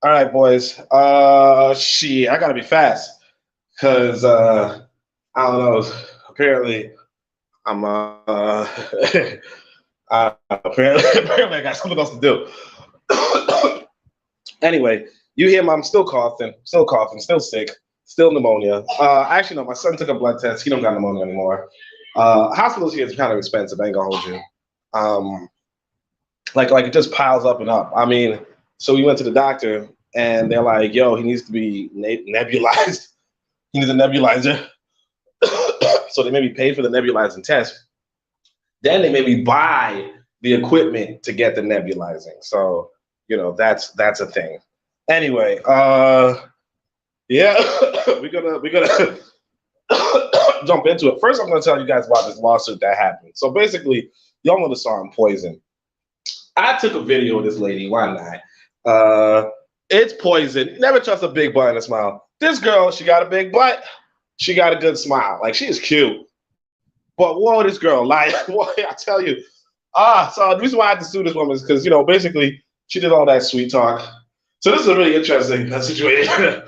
All right, boys. Shit, I gotta be fast because I don't know. Apparently, I'm apparently I got something else to do. Anyway, you hear me? I'm still coughing, still sick, still pneumonia. Actually, no, my son took a blood test. He don't got pneumonia anymore. Hospitals here is kind of expensive. I ain't gonna hold you. Um, like it just piles up and up. I mean, so we went to the doctor and they're like, "Yo, he needs to be nebulized. He needs a nebulizer." So they made me pay for the nebulizing test. Then they made me buy the equipment to get the nebulizing. So that's a thing. Anyway, yeah, we're gonna jump into it. First, I'm gonna tell you guys about this lawsuit that happened. So basically, y'all know the song Poison. I took a video of this lady one night. It's Poison. Never trust a big butt and a smile. This girl, she got a big butt. She got a good smile. Like, she is cute. But whoa, this girl, like, boy, I tell you. So the reason why I had to sue this woman is because, basically, she did all that sweet talk. So this is a really interesting situation.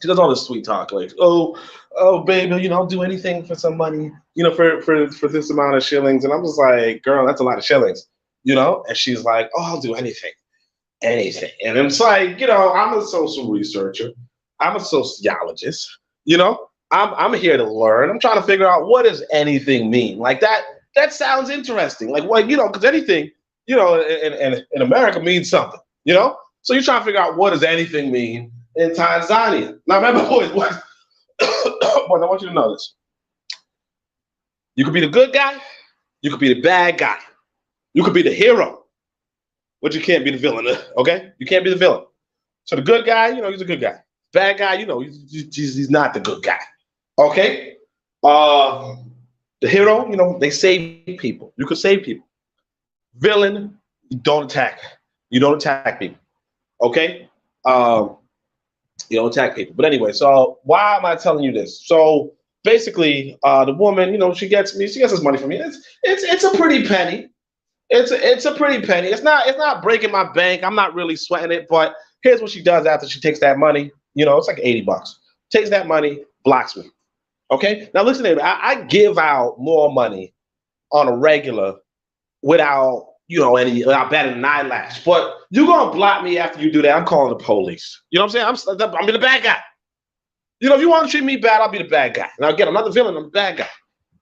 She does all this sweet talk, like, oh, baby, I'll do anything for some money, for this amount of shillings. And I'm just like, girl, that's a lot of shillings, And she's like, oh, I'll do anything. And it's like, I'm a social researcher. I'm a sociologist, I'm here to learn. I'm trying to figure out, what does anything mean? Like, that sounds interesting. Like, what, because anything, in America means something, So you're trying to figure out, what does anything mean in Tanzania? Now, remember, boys, boys, I want you to know this. You could be the good guy. You could be the bad guy. You could be the hero. But you can't be the villain, okay? You can't be the villain. So the good guy, he's a good guy. Bad guy, he's not the good guy. Okay? The hero, they save people. You could save people. Villain, you don't attack. You don't attack people. Okay? You don't attack people. But anyway, so why am I telling you this? So basically, the woman, she gets this money from me. It's a pretty penny. It's a pretty penny. It's not breaking my bank. I'm not really sweating it, but here's what she does after she takes that money. It's like $80. Takes that money, blocks me. Okay? Now listen to me. I give out more money on a regular without, without batting an eyelash. But you're gonna block me after you do that. I'm calling the police. You know what I'm saying? I'm the bad guy. If you want to treat me bad, I'll be the bad guy. Now again, I'm not the villain, I'm the bad guy.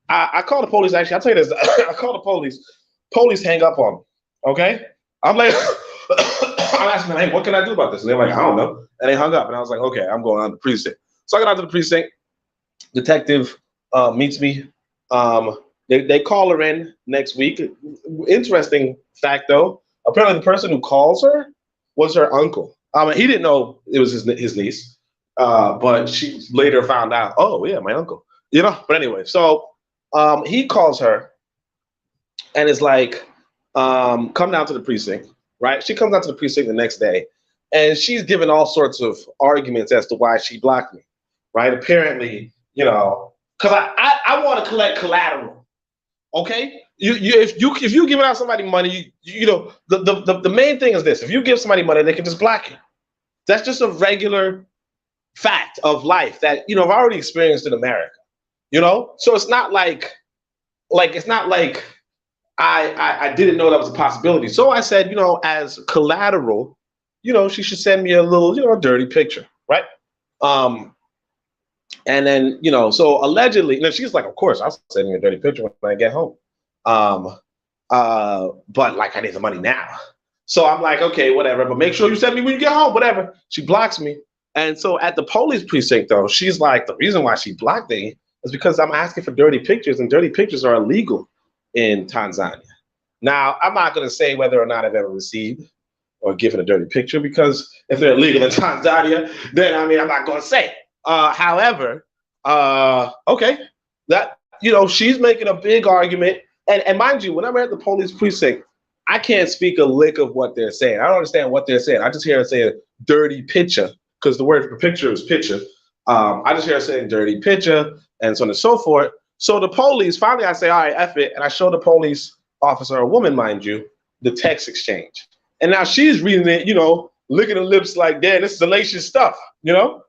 I call the police, actually. I'll tell you this. I call the police. Police hang up on me. Okay? I'm like, I'm asking them, hey, what can I do about this? And they're like, I don't know. And they hung up. And I was like, okay, I'm going on to the precinct. So I got out to the precinct. Detective meets me. They call her in next week. Interesting fact, though. Apparently, the person who calls her was her uncle. He didn't know it was his niece, but she later found out. Oh, yeah, my uncle. But anyway, so he calls her and is like, come down to the precinct. Right? She comes down to the precinct the next day, and she's giving all sorts of arguments as to why she blocked me. Right? Apparently, because I want to collect collateral. Okay, if you giving out somebody money, the main thing is this: if you give somebody money, they can just block you. That's just a regular fact of life that I've already experienced in America. So it's not like it's not like I didn't know that was a possibility. So I said, as collateral, she should send me a little, dirty picture, right? And then, so allegedly, she's like, of course, I'll send you a dirty picture when I get home. But like, I need the money now. So I'm like, okay, whatever, but make sure you send me when you get home, whatever. She blocks me. And so at the police precinct, though, she's like, the reason why she blocked me is because I'm asking for dirty pictures, and dirty pictures are illegal in Tanzania. Now, I'm not going to say whether or not I've ever received or given a dirty picture, because if they're illegal in Tanzania, then I'm not going to say. However, okay, that she's making a big argument, and mind you, when I'm at the police precinct, I can't speak a lick of what they're saying. I don't understand what they're saying. I just hear her saying dirty picture, because the word for picture is picture. I just hear her saying dirty picture, and so on and so forth. So the police, finally I say, all right, F it, and I show the police officer, a woman, mind you, the text exchange. And now she's reading it, licking her lips like, damn, this is salacious stuff, where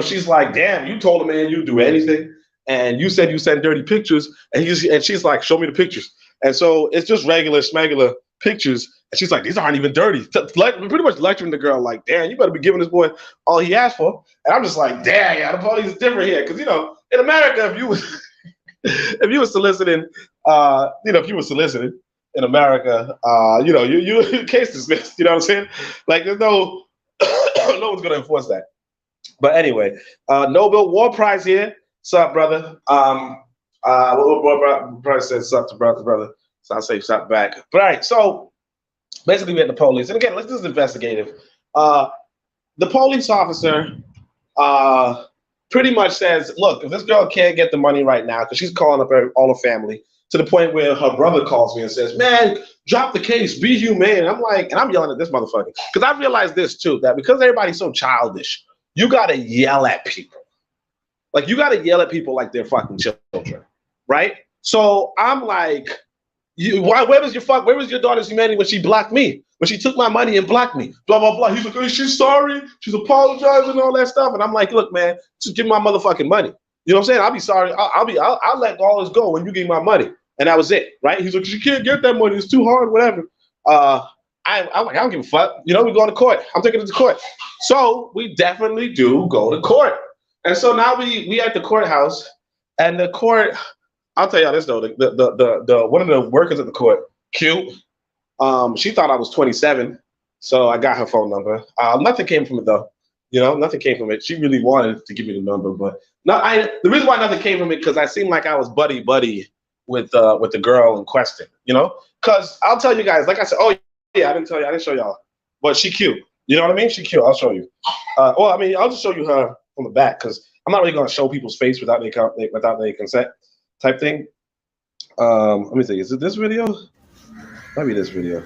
she's like, damn, you told a man you'd do anything, and you said you sent dirty pictures, and she's like, show me the pictures. And so it's just regular smegular pictures, and she's like, these aren't even dirty. Pretty much lecturing the girl like, damn, you better be giving this boy all he asked for. And I'm just like, damn, yeah, the police is different here, because in America, if you was if you were soliciting, in America, you case dismissed. You know what I'm saying? Like, there's no no one's gonna enforce that. But anyway, Nobel War Prize here. Sup, brother? Brother says sup to brother. So I'll say sup back. But all right, so basically we had the police, and again, this is investigative. The police officer pretty much says, look, if this girl can't get the money right now, because she's calling up all her family, to the point where her brother calls me and says, man, drop the case, be humane. I'm like, and I'm yelling at this motherfucker. Because I realized this too, that because everybody's so childish, you gotta yell at people. Like, you gotta yell at people like they're fucking children, right? So I'm like, where was your daughter's humanity when she blocked me? When she took my money and blocked me? Blah, blah, blah. He's like, oh, she's sorry. She's apologizing and all that stuff. And I'm like, look, man, just give me my motherfucking money. You know what I'm saying? I'll be sorry. I'll let all this go when you give me my money. And that was it, right? He's like, she can't get that money. It's too hard, whatever. I'm like, I don't give a fuck. We're going to court. I'm taking it to court. So we definitely do go to court. And so now we at the courthouse, and the court, I'll tell y'all this though, the one of the workers at the court, cute. She thought I was 27, so I got her phone number. Nothing came from it though. Nothing came from it. She really wanted to give me the number, but the reason why nothing came from it, because I seemed like I was buddy with the girl in question. Because I'll tell you guys, like I said, oh yeah, I didn't show y'all, but she cute. You know what I mean? She cute. I'll show you. I'll just show you her from the back, because I'm not really gonna show people's face without their consent, type thing. Let me see. Is it this video? Maybe this video.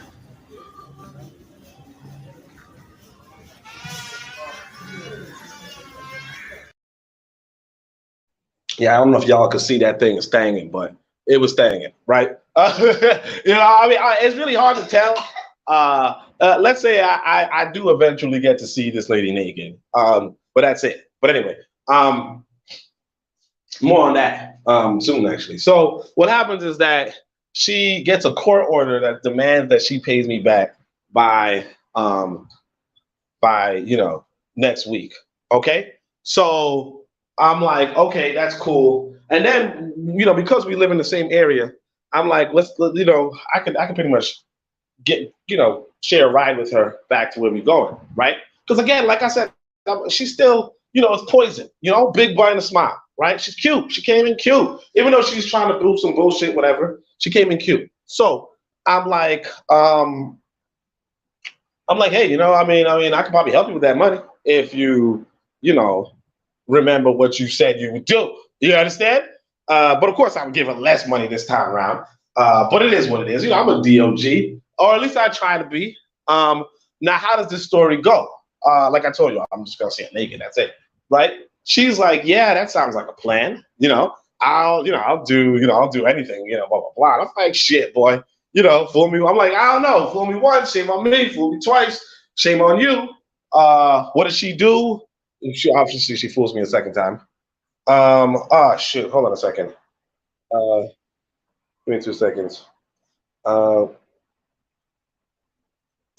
Yeah, I don't know if y'all could see that thing stanging, but it was stanging, right? It's really hard to tell. Let's say I do eventually get to see this lady naked, but that's it. But anyway, more on that soon, actually. So what happens is that she gets a court order that demands that she pays me back by next week. Okay, so I'm like, okay, that's cool. And then because we live in the same area, I'm like, I can pretty much get share a ride with her back to where we're going, right? Because again, like I said, she's still it's poison, big boy and a smile, right? She's cute. She came in cute, even though she's trying to do some bullshit, whatever. She came in cute. So I'm like, hey, I could probably help you with that money if you remember what you said you would do. You understand? But of course, I'm giving less money this time around. But it is what it is. I'm a DOG, or at least I try to be. Now, how does this story go? Like I told you, I'm just gonna say it naked. That's it, right? She's like, yeah, that sounds like a plan. I'll do anything. Blah blah blah. And I'm like, shit, boy. Fool me. I'm like, I don't know. Fool me once, shame on me. Fool me twice, shame on you. What does she do? She fools me a second time. Shoot. Hold on a second. Give me 2 seconds.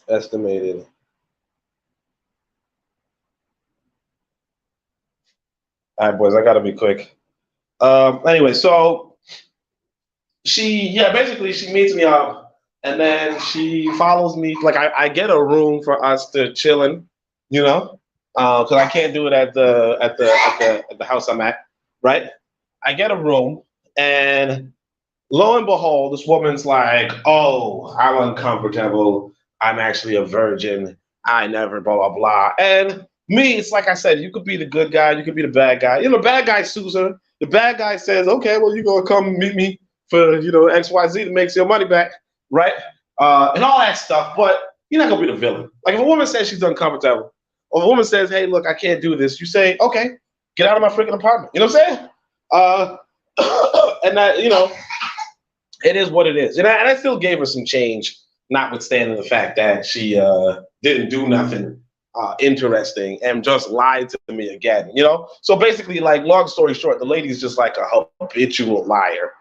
Estimated. All right, boys, I gotta be quick. Anyway, so basically she meets me up, and then she follows me. Like I get a room for us to chillin', because I can't do it at the house I'm at, right? I get a room, and lo and behold, this woman's like, "Oh, I'm uncomfortable. I'm actually a virgin. I never blah blah blah." And me, it's like I said, you could be the good guy, you could be the bad guy. The bad guy sues her. The bad guy says, "Okay, well, you're gonna come meet me for XYZ to make your money back, right?" And all that stuff. But you're not gonna be the villain. Like if a woman says she's uncomfortable, or if a woman says, "Hey, look, I can't do this," you say, "Okay, get out of my freaking apartment." You know what I'm saying? And that, it is what it is. And I still gave her some change, notwithstanding the fact that she didn't do nothing interesting and just lied to me again. So basically, like, long story short, the lady's just like a habitual liar.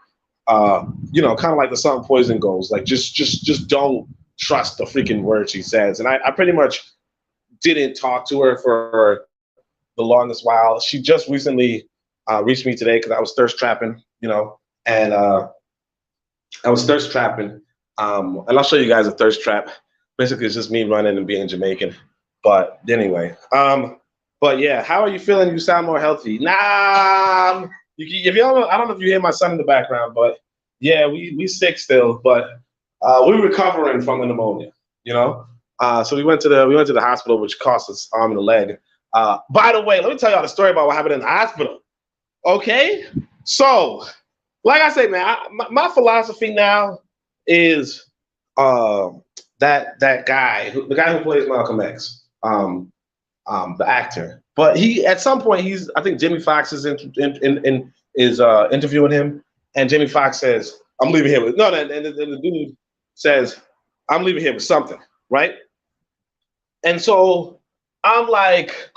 Kind of like the sun poison goes. Like, just don't trust the freaking word she says. And I pretty much didn't talk to her for the longest while. She just recently reached me today because I was thirst trapping, and I was thirst trapping. And I'll show you guys a thirst trap. Basically, it's just me running and being Jamaican. But anyway, but yeah, how are you feeling? You sound more healthy. Nah, if you don't know, I don't know if you hear my son in the background, but yeah, we sick still, but we're recovering from the pneumonia. So we went to the hospital, which cost us arm and a leg. By the way, let me tell y'all the story about what happened in the hospital. Okay, so like I say, man, my philosophy now is that guy, the guy who plays Malcolm X, the actor. But he, at some point, I think Jimmy Fox is interviewing him, and Jimmy Fox says, "I'm leaving here with no," and the dude says, "I'm leaving here with something," right? And so I'm like,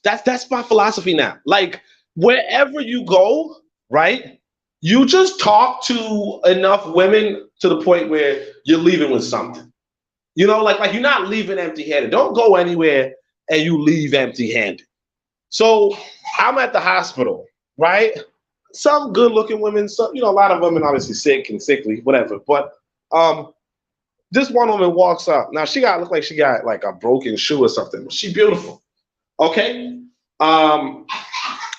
that's my philosophy now. Like, wherever you go, right? You just talk to enough women to the point where you're leaving with something. Like you're not leaving empty-handed. Don't go anywhere and you leave empty-handed. So I'm at the hospital, right? Some good-looking women, some, a lot of women obviously sick and sickly, whatever. But this one woman walks up. Now look like she got like a broken shoe or something. She's beautiful. Okay.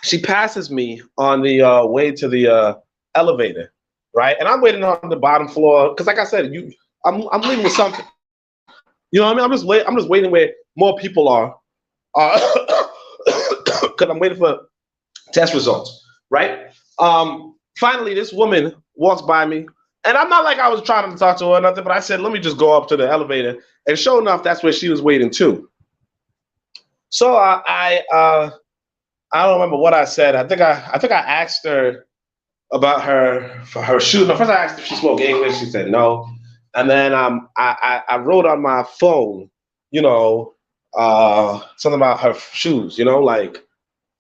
She passes me on the way to the elevator, right? And I'm waiting on the bottom floor because, like I said, I'm leaving with something. You know what I mean? I'm just waiting where more people are, because I'm waiting for test results, right? Finally, this woman walks by me, and I'm not like I was trying to talk to her or nothing, but I said, let me just go up to the elevator, and sure enough, that's where she was waiting too. So I don't remember what I said. I think I asked her about her shoes. No, first I asked if she spoke English. She said no. And then I wrote on my phone, something about her shoes, like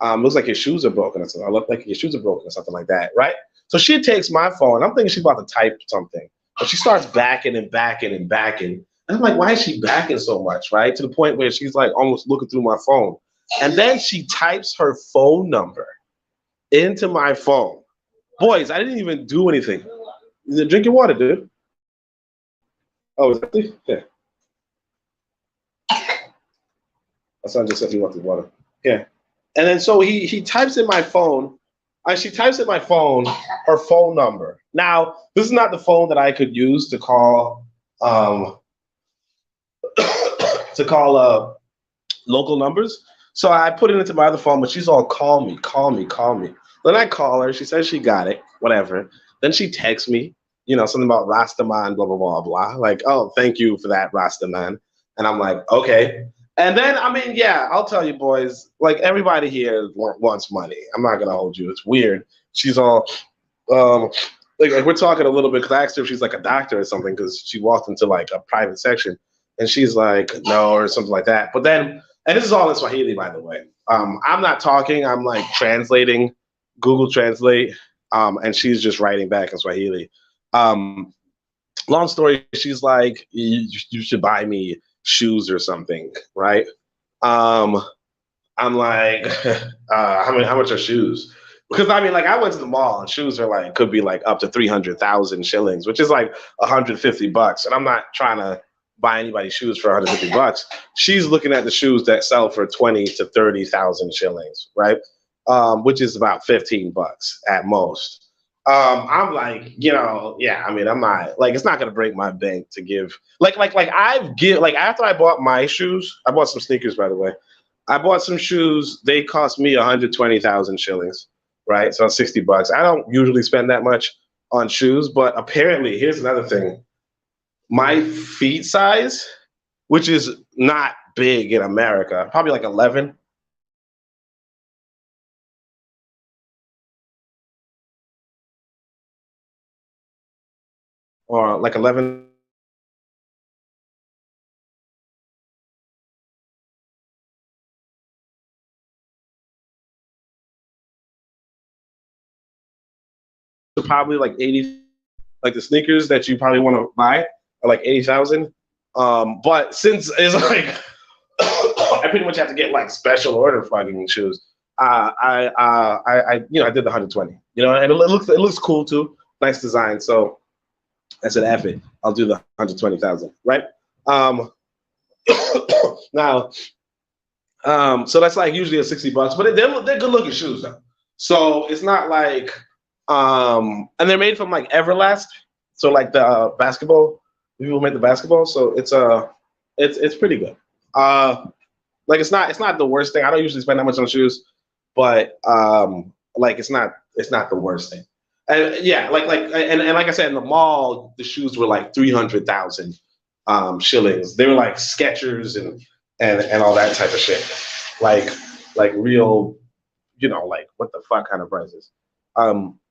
looks like your shoes are broken or something. I look like your shoes are broken or something like that, right? So she takes my phone. I'm thinking she's about to type something, but she starts backing and backing and backing. And I'm like, why is she backing so much, right? To the point where she's like almost looking through my phone. And then she types her phone number into my phone. Boys, I didn't even do anything. Drink your water, dude. Oh, is that the? Yeah. My son just said he wanted water. Yeah. And then so he types in my phone. She types in my phone her phone number. Now, this is not the phone that I could use to call local numbers. So I put it into my other phone, but she's all call me, call me, call me. Then I call her. She says she got it, whatever. Then she texts me, something about Rastaman, blah, blah, blah, blah. Like, oh, thank you for that, Rastaman. And I'm like, okay. And then, I mean, yeah, I'll tell you, boys, like, everybody here wants money. I'm not going to hold you. It's weird. She's all, like we're talking a little bit, because I asked her if she's like a doctor or something, because she walked into like a private section. And she's like, no, or something like that. But then, and this is all in Swahili, by the way. I'm not talking. I'm like translating, Google Translate, and she's just writing back in Swahili. Long story, she's like, you should buy me shoes or something, right? I'm like, how much are shoes? Because I mean, like, I went to the mall and shoes are like, could be like up to 300,000 shillings, which is like $150. And I'm not trying to buy anybody shoes for $150. She's looking at the shoes that sell for 20 to 30,000 shillings, right? Which is about $15 at most. I'm like, yeah, I mean, I'm not like, it's not gonna break my bank to give like after I bought my shoes, I bought some sneakers, by the way. I bought some shoes, they cost me 120,000 shillings, right? So $60. I don't usually spend that much on shoes, but apparently, here's another thing. My feet size, which is not big in America, probably like 11. or like 11. Probably like 80, like the sneakers that you probably want to buy are like 80,000. But since it's like I pretty much have to get like special order fucking shoes. I did the 120. And it looks cool too, nice design. So I said, F it, I'll do the 120,000, right? Um, now, so that's like usually a $60, but they're good looking shoes though. So it's not like, and they're made from like Everlast, so like the basketball people make the basketball. So it's pretty good. Like it's not the worst thing. I don't usually spend that much on shoes, but like it's not the worst thing. And yeah, and like I said, in the mall, the shoes were like 300,000 shillings. They were like Skechers and all that type of shit. Like real, like what the fuck kind of prices.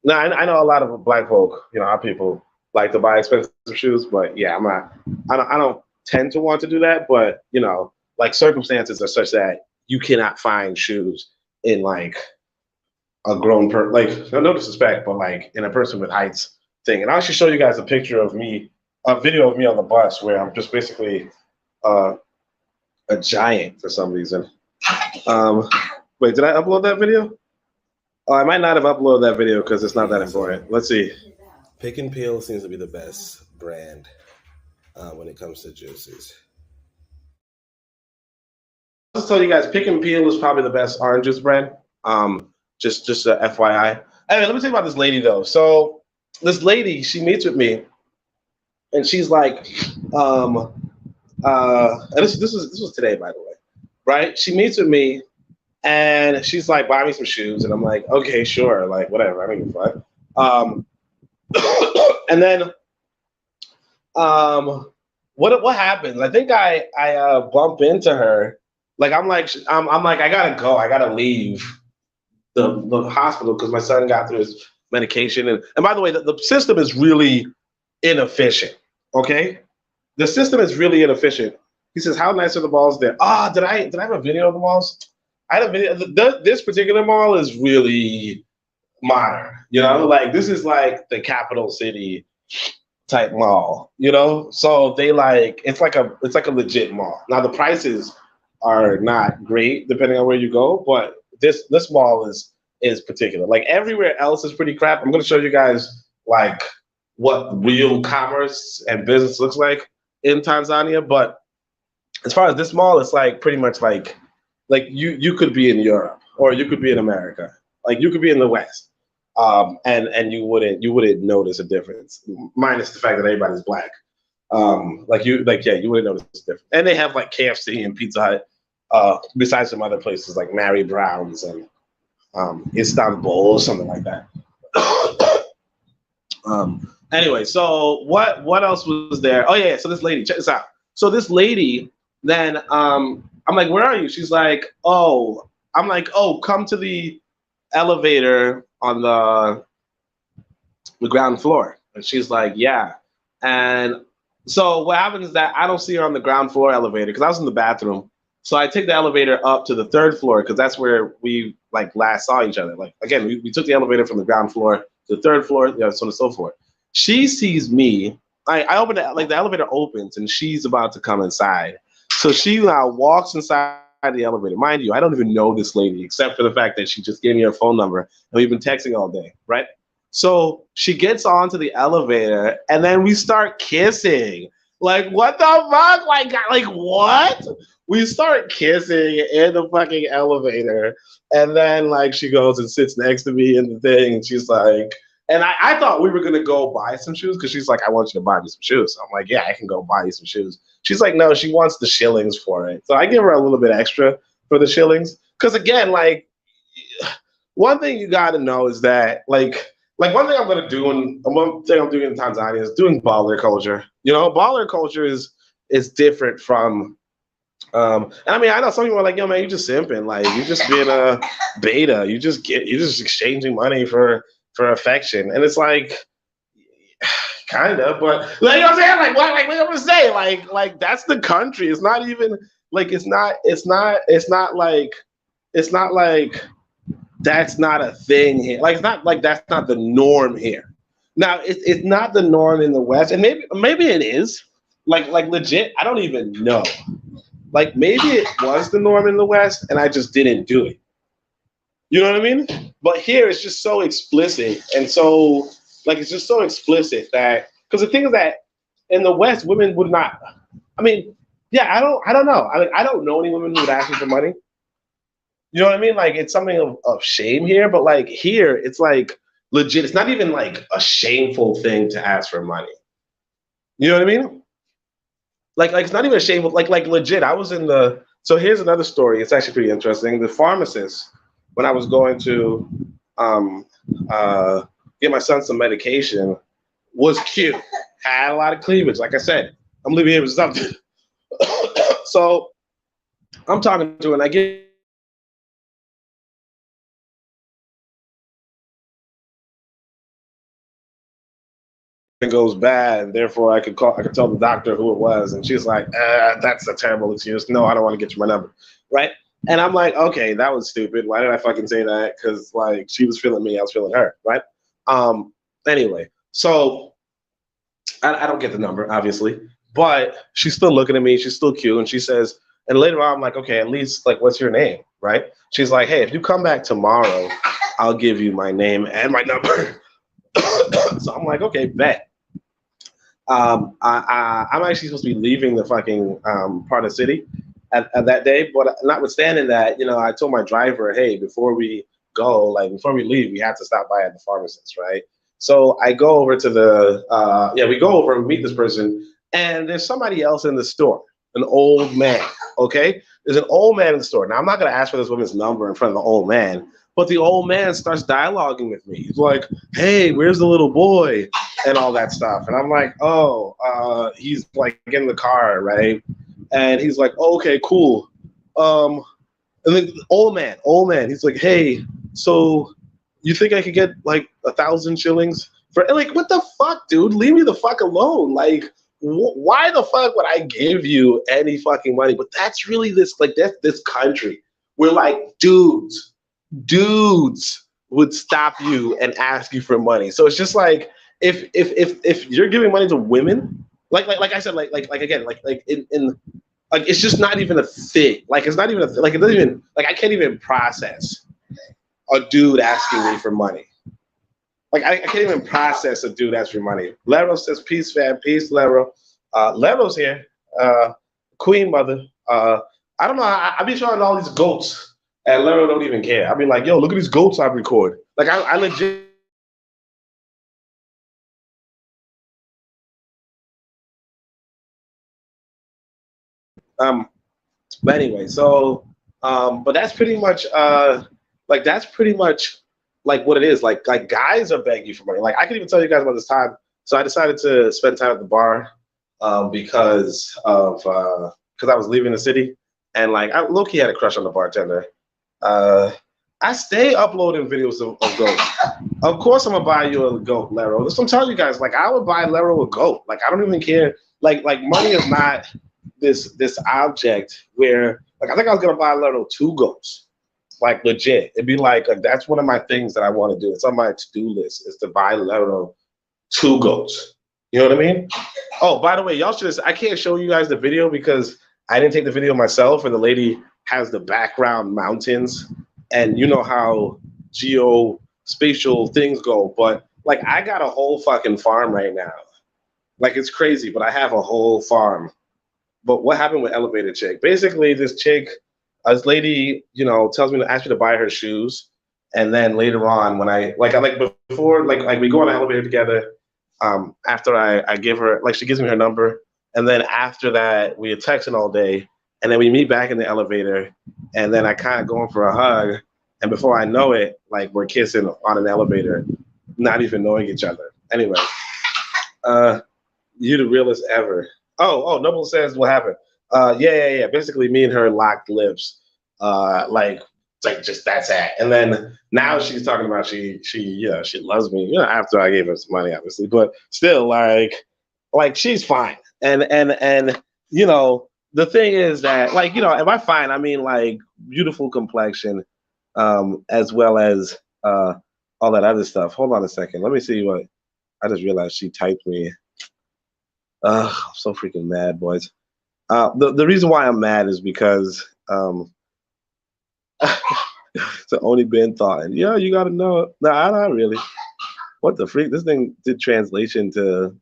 Now I know a lot of black folk, our people like to buy expensive shoes, but yeah, I don't tend to want to do that, but like circumstances are such that you cannot find shoes in like a grown like no disrespect, but like in a person with heights thing. And I'll actually show you guys a picture of me, a video of me on the bus where I'm just basically a giant for some reason. Wait, did I upload that video? Oh, I might not have uploaded that video because it's not that important. Let's see. Pick and Peel seems to be the best brand when it comes to juices. I'll just tell you guys, Pick and Peel is probably the best orange juice brand. Just a FYI. Anyway, let me tell you about this lady though. So this lady, she meets with me, and she's like, and this was today, by the way, right? She meets with me. And she's like, buy me some shoes. And I'm like, okay, sure. Like, whatever. I don't give a fuck. And then what happens? I think I bump into her. Like, I'm like, I gotta go. I gotta leave the hospital because my son got through his medication. And by the way, the system is really inefficient. Okay? The system is really inefficient. He says, how nice are the balls there? Did I have a video of the balls? I had a video. This particular mall is really modern, like this is like the capital city type mall, So they it's like a legit mall. Now the prices are not great depending on where you go, but this mall is particular. Like everywhere else is pretty crap. I'm gonna show you guys like what real commerce and business looks like in Tanzania, but as far as this mall, it's like pretty much like you could be in Europe or you could be in America, like you could be in the West, and you wouldn't notice a difference, minus the fact that everybody's black. You wouldn't notice a difference. And they have like KFC and Pizza Hut, besides some other places like Mary Brown's and Istanbul or something like that. Anyway, so what else was there? Oh yeah, so this lady, check this out. So this lady then I'm like, where are you? She's like, oh, I'm like, oh, come to the elevator on the ground floor. And she's like, yeah. And so what happens is that I don't see her on the ground floor elevator because I was in the bathroom. So I take the elevator up to the third floor because that's where we like last saw each other. Like again, we took the elevator from the ground floor to the third floor, so on and so forth. She sees me. I open it, like the elevator opens and she's about to come inside. So she now walks inside the elevator. Mind you, I don't even know this lady except for the fact that she just gave me her phone number and we've been texting all day, right? So she gets onto the elevator and then we start kissing. Like, what the fuck? Like what? We start kissing in the fucking elevator. And then like she goes and sits next to me in the thing and she's like, and I thought we were gonna go buy some shoes because she's like, I want you to buy me some shoes. So I'm like, yeah, I can go buy you some shoes. She's like, no, she wants the shillings for it. So I give her a little bit extra for the shillings. Because again, like one thing you gotta know is that like one thing I'm gonna do and one thing I'm doing in Tanzania is doing baller culture. Baller culture is different from and I mean I know some people are like, yo man, you just simping, like you just being a beta, you're just exchanging money for affection. And it's like, kind of, but like, you know what I'm saying? Like what I'm gonna say? Like that's the country. It's not even like it's not like that's not a thing here. Like it's not like that's not the norm here. Now it's not the norm in the West, and maybe it is. Like legit, I don't even know. Like maybe it was the norm in the West, and I just didn't do it. You know what I mean? But here it's just so explicit, and so like it's just so explicit that because the thing is that in the West, women would not. I mean, yeah, I don't know. I don't know any women who would ask me for money. You know what I mean? Like it's something of shame here, but like here, it's like legit. It's not even like a shameful thing to ask for money. You know what I mean? Like it's not even a shameful. Like legit. I was in the. So here's another story. It's actually pretty interesting. The pharmacist, when I was going to um, uh, get my son some medication, was cute. Had a lot of cleavage. Like I said, I'm leaving here with something. So I'm talking to her, and I get it goes bad, and therefore I could tell the doctor who it was, and she's like, that's a terrible excuse. No, I don't want to get you my number, right? And I'm like, okay, that was stupid. Why did I fucking say that? Because like she was feeling me, I was feeling her, right? Anyway, so I don't get the number, obviously, but she's still looking at me. She's still cute, and she says, and later on, I'm like, okay, at least like, what's your name, right? She's like, hey, if you come back tomorrow, I'll give you my name and my number. So I'm like, okay, bet. I'm actually supposed to be leaving the fucking part of the city at that day, but notwithstanding that, you know, I told my driver, hey, before we go, like before we leave, we have to stop by at the pharmacist, right? So I go over to we go over and meet this person, and there's somebody else in the store, an old man, okay? There's an old man in the store. Now, I'm not going to ask for this woman's number in front of the old man, but the old man starts dialoguing with me. He's like, hey, where's the little boy? And all that stuff. And I'm like, he's like in the car, right? And he's like, oh, okay, cool. And then old man, he's like, hey, so you think I could get like 1,000 shillings for like what the fuck, dude? Leave me the fuck alone. Like, why the fuck would I give you any fucking money? But that's really that's this country. We're like dudes would stop you and ask you for money. So it's just like if you're giving money to women, like I said, like again, like in like it's just not even a thing. Like it's not even like it doesn't even like I can't even process a dude asking me for money. Like I can't even process a dude asking for money. Lero says peace, fam, peace, Lero. Lero's here. Queen mother. I don't know. I be showing all these goats, and Lero don't even care. I be like, yo, look at these goats I record. Like I legit. But anyway, so but that's pretty much that's pretty much like what it is. Like guys are begging you for money. Like I can even tell you guys about this time. So I decided to spend time at the bar because I was leaving the city, and like I low-key had a crush on the bartender. I stay uploading videos of goats. Of course I'm gonna buy you a goat, Lero. That's what I'm telling you guys. Like I would buy Lero a goat. Like I don't even care. Like money is not this object where like I think I was gonna buy Lero 2 goats. Like legit. It'd be like that's one of my things that I want to do. It's on my to-do list is to buy Lero 2 goats. You know what I mean? Oh, by the way, y'all should I can't show you guys the video because I didn't take the video myself, and the lady has the background mountains, and you know how geospatial things go. But like I got a whole fucking farm right now. Like it's crazy, but I have a whole farm. But what happened with Elevator Chick? Basically, this lady, you know, tells me to ask me to buy her shoes, and then later on, when I before we go on an elevator together. After I give her she gives me her number, and then after that we are texting all day, and then we meet back in the elevator, and then I kind of go in for a hug, and before I know it, like we're kissing on an elevator, not even knowing each other. Anyway, you the realest ever. Oh, Noble says what happened. Yeah. Basically, me and her locked lips. Like It's like just that's it. And then now she's talking about she loves me, after I gave her some money, obviously, but still like she's fine. And the thing is that and by fine I mean like beautiful complexion, as well as all that other stuff. Hold on a second. Let me see what I just realized she typed me. I'm so freaking mad, boys. The reason why I'm mad is because it's only been thought. And yeah, you gotta know it. Nah, not really. What the freak? This thing did translation to.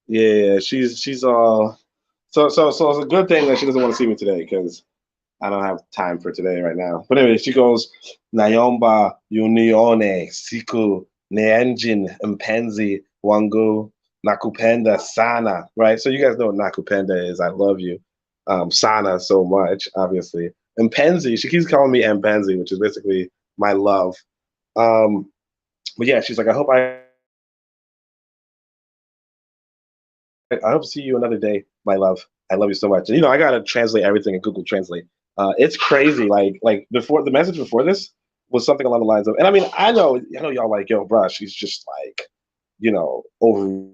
Yeah, she's all. So it's a good thing that she doesn't want to see me today because I don't have time for today right now. But anyway, she goes, Nayomba Unione Siku Neengin Mpenzi Wangu Nakupenda Sana. Right? So you guys know what Nakupenda is. I love you. Sana so much, obviously. Mpenzi, she keeps calling me Mpenzi, which is basically my love. But yeah, she's like, I hope to see you another day, my love. I love you so much. And I gotta translate everything in Google Translate. It's crazy. Like before the message before this was something along the lines of, and I mean, I know y'all like, yo, bruh, she's just like, over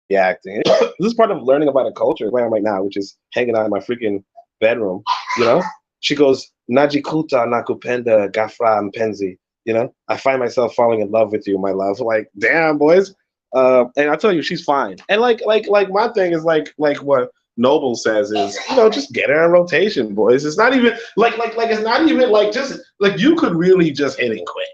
reacting. This is part of learning about a culture where I'm right now, which is hanging out in my freaking bedroom. She goes, Najikuta nakupenda gafra mpenzi. I find myself falling in love with you, my love. Like, damn, boys. And I tell you, she's fine. And like my thing is like what Noble says is, just get her in rotation, boys. It's not even like it's not even like just like you could really just hit and quit.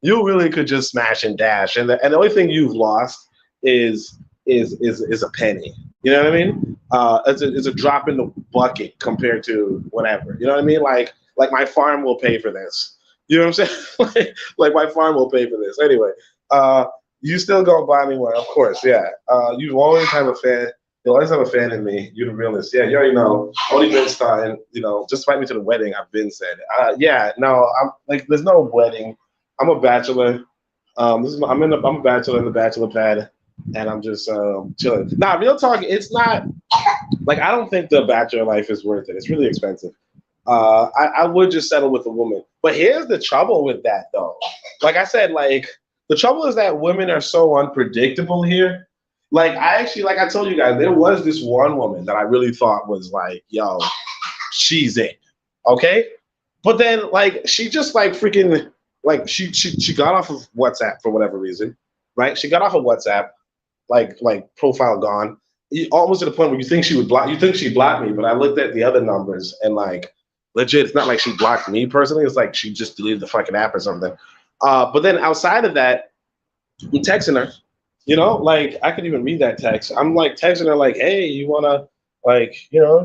You really could just smash and dash, and the only thing you've lost is a penny. You know what I mean? It's a drop in the bucket compared to whatever. You know what I mean? Like my farm will pay for this. You know what I'm saying? like my farm will pay for this. Anyway, you still gonna buy me one, of course. Yeah. You always have a fan. You'll always have a fan in me. You're the realest. Yeah, you already know. Only been starting. Just invite me to the wedding. I've been said. Yeah. No, I'm like, there's no wedding. I'm a bachelor. I'm a bachelor in the bachelor pad, and I'm just chilling. Nah, real talk. It's not like I don't think the bachelor life is worth it. It's really expensive. I would just settle with a woman. But here's the trouble with that, though. Like I said, like the trouble is that women are so unpredictable here. Like I told you guys, there was this one woman that I really thought was like, yo, she's it. Okay? But then like she just like freaking like she got off of WhatsApp for whatever reason, right? She got off of WhatsApp, like profile gone. Almost to the point where you think she blocked me, but I looked at the other numbers and like legit, it's not like she blocked me personally. It's like she just deleted the fucking app or something. But then outside of that, I'm texting her. Like I could even read that text. I'm like texting her like, hey, you wanna blah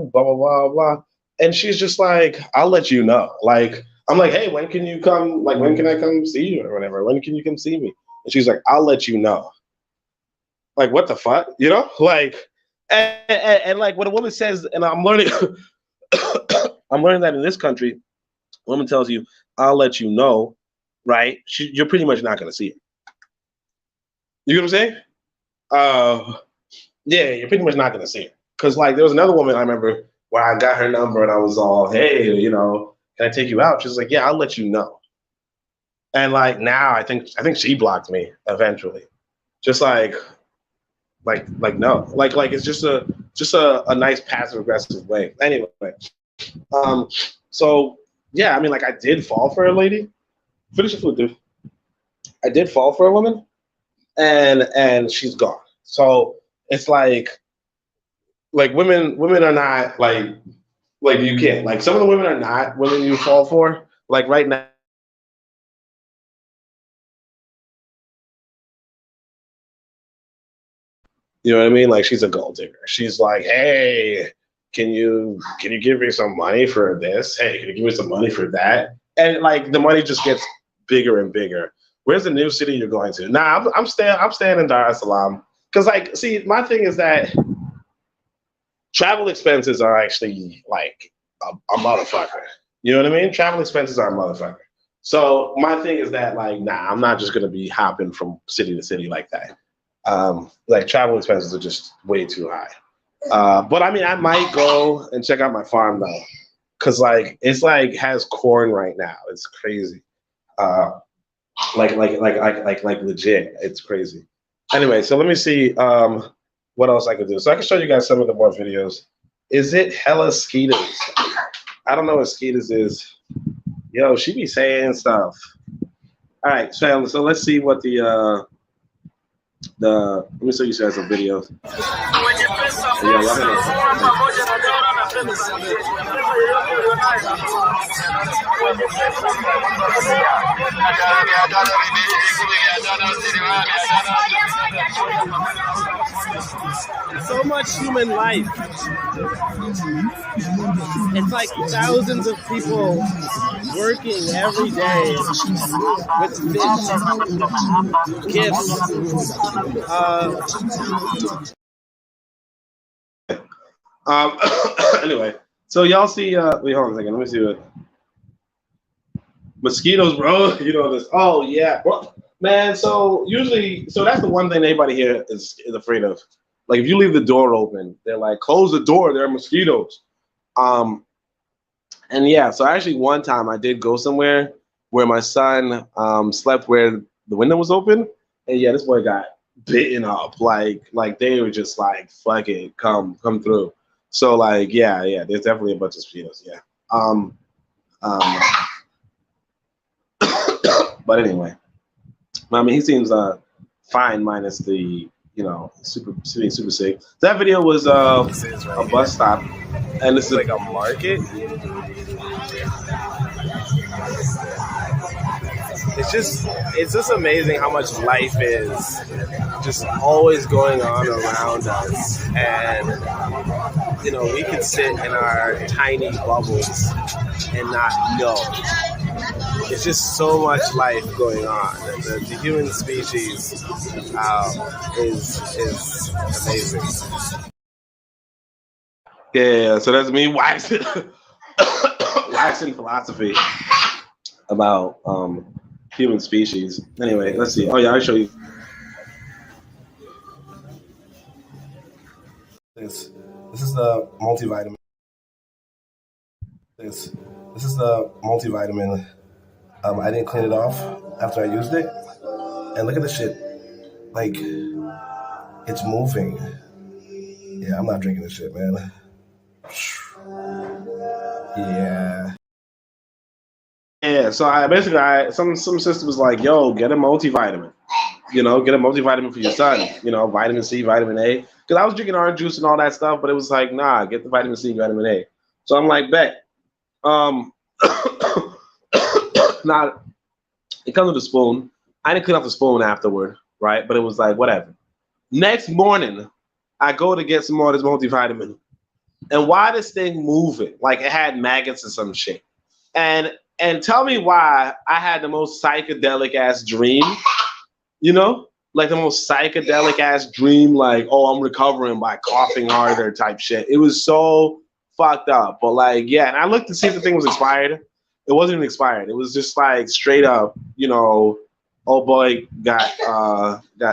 blah blah blah. And she's just like, I'll let you know. Like I'm like, hey, when can you come? Like when can I come see you or whatever? When can you come see me? And she's like, I'll let you know. Like what the fuck? Like and like when a woman says, and I'm learning I'm learning that in this country, a woman tells you, I'll let you know, right? You're pretty much not gonna see it. You know what I'm saying? Yeah, you're pretty much not gonna see it. Cause like there was another woman I remember where I got her number and I was all, hey, can I take you out? She's like, yeah, I'll let you know. And like now I think she blocked me eventually. Just like no. Like it's just a nice passive aggressive way. Anyway. So yeah, I mean like I did fall for a lady. Finish the food, dude. I did fall for a woman and she's gone. So it's like women are not like you can't. Like some of the women are not women you fall for. Like right now. You know what I mean? Like she's a gold digger. She's like, hey, can you give me some money for this? Hey, can you give me some money for that? And like the money just gets bigger and bigger. Where's the new city you're going to? Nah, I'm staying in Dar es Salaam. Cause like, see, my thing is that travel expenses are actually like a motherfucker. You know what I mean? Travel expenses are a motherfucker. So my thing is that like, nah, I'm not just gonna be hopping from city to city like that. Like travel expenses are just way too high. But I mean, I might go and check out my farm though, cause like it's like has corn right now. It's crazy. Uh, like legit. It's crazy. Anyway, so let me see what else I could do. So I can show you guys some of the more videos. Is it hella skeeters? I don't know what skeeters is. Yo, she be saying stuff. All right, so let's see what the let me show you guys some videos. Yeah, so much human life. It's like thousands of people working every day with gifts. Anyway, so y'all see, wait, hold on a second. Let me see what mosquitoes, bro. You know this. Oh yeah, bro. Man. So usually, so that's the one thing everybody here is afraid of. Like if you leave the door open, they're like, close the door. There are mosquitoes. And yeah, so actually one time I did go somewhere where my son slept where the window was open, and yeah, this boy got bitten up. Like they were just like, fuck it, come through. So like, yeah, there's definitely a bunch of mosquitoes. Yeah. But anyway, I mean, he seems fine minus the super sick. That video was a bus stop, and it's like a market. It's just amazing how much life is just always going on around us, and we could sit in our tiny bubbles and not know. It's just so much life going on. The human species is amazing. Yeah, so that's me waxing philosophy about human species. Anyway, let's see. Oh yeah, I'll show you. This is the multivitamin. This is the multivitamin. I didn't clean it off after I used it, and look at this shit. Like, it's moving. Yeah, I'm not drinking this shit, man. Yeah, so some sister was like, yo, get a multivitamin. Get a multivitamin for your son. Vitamin C, vitamin A. Because I was drinking orange juice and all that stuff, but it was like, nah, get the vitamin C, vitamin A. So I'm like, bet. Now, it comes with a spoon. I didn't clean off the spoon afterward, right? But it was like, whatever. Next morning, I go to get some more of this multivitamin. And why this thing moving? Like it had maggots or some shit. And tell me why I had the most psychedelic ass dream, like the most psychedelic ass dream, like, oh, I'm recovering by coughing harder type shit. It was so fucked up. But like, yeah, and I looked to see if the thing was expired. It wasn't even expired. It was just like straight up, oh boy, got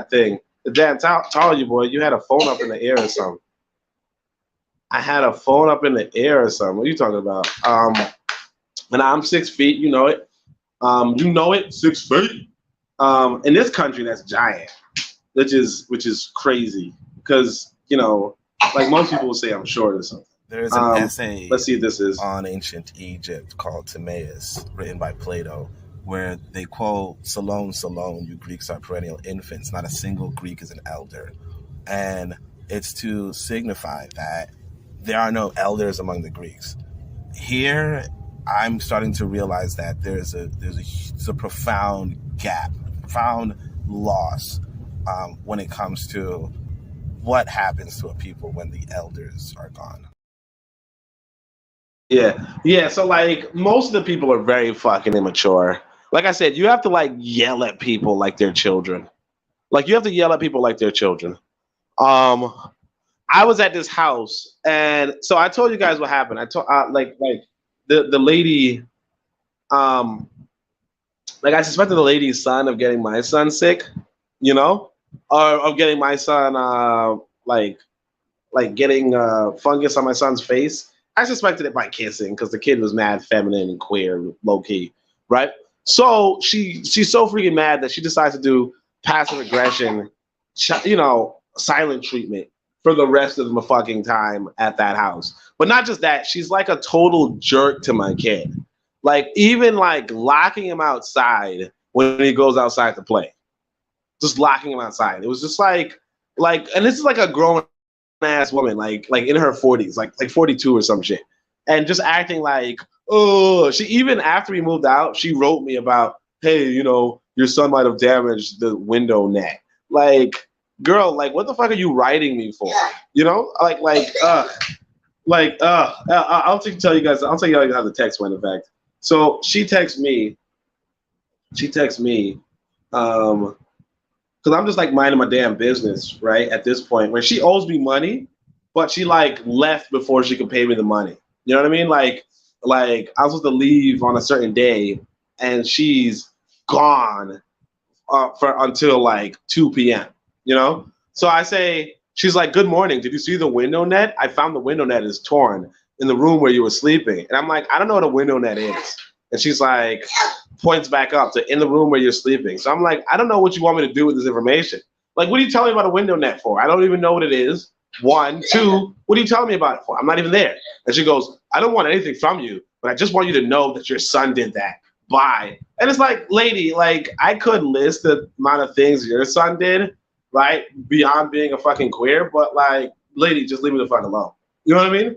thing. Damn, tell you, boy, you had a phone up in the air or something. I had a phone up in the air or something. What are you talking about? And I'm 6 feet, you know it. 6 feet. In this country, that's giant, which is crazy because like most people will say I'm short or something. There's an essay. Let's see if this is on ancient Egypt called Timaeus, written by Plato, where they quote, "Salome, Salome, you Greeks are perennial infants. Not a single Greek is an elder," and it's to signify that there are no elders among the Greeks. Here, I'm starting to realize that there's a profound gap, profound loss when it comes to what happens to a people when the elders are gone. Yeah. So like most of the people are very fucking immature. Like I said, you have to like yell at people like they're children. Like you have to yell at people like they're children. I was at this house, and so I told you guys what happened. I told like the lady, Like I suspected the lady's son of getting my son sick, you know, or of getting my son like getting fungus on my son's face. I suspected it by kissing because the kid was mad feminine and queer, low key, right? So she's so freaking mad that she decides to do passive aggression, silent treatment for the rest of the fucking time at that house. But not just that, she's like a total jerk to my kid. Like even like locking him outside when he goes outside to play, just locking him outside. It was just like, and this is like a grown ass woman, like in her 40s, like 42 or some shit, and just acting like, oh, she even after we moved out, she wrote me about, hey, your son might have damaged the window net. Like, girl, like what the fuck are you writing me for? I'll tell you guys how the text went. In fact, so she texts me, because I'm just like minding my damn business, right? At this point, where she owes me money, but she like left before she could pay me the money. You know what I mean? Like I was supposed to leave on a certain day, and she's gone for until like 2 p.m. You know? So I say, she's like, "Good morning. Did you see the window net? I found the window net is torn in the room where you were sleeping." And I'm like, "I don't know what a window net is." And she's like, points back up to in the room where you're sleeping. So I'm like, I don't know what you want me to do with this information. Like, what are you telling me about a window net for? I don't even know what it is. 1, 2, what are you telling me about it for? I'm not even there. And she goes, I don't want anything from you, but I just want you to know that your son did that. Bye. And it's like, lady, like I could list the amount of things your son did, right? Beyond being a fucking queer, but like, lady, just leave me the fuck alone. You know what I mean?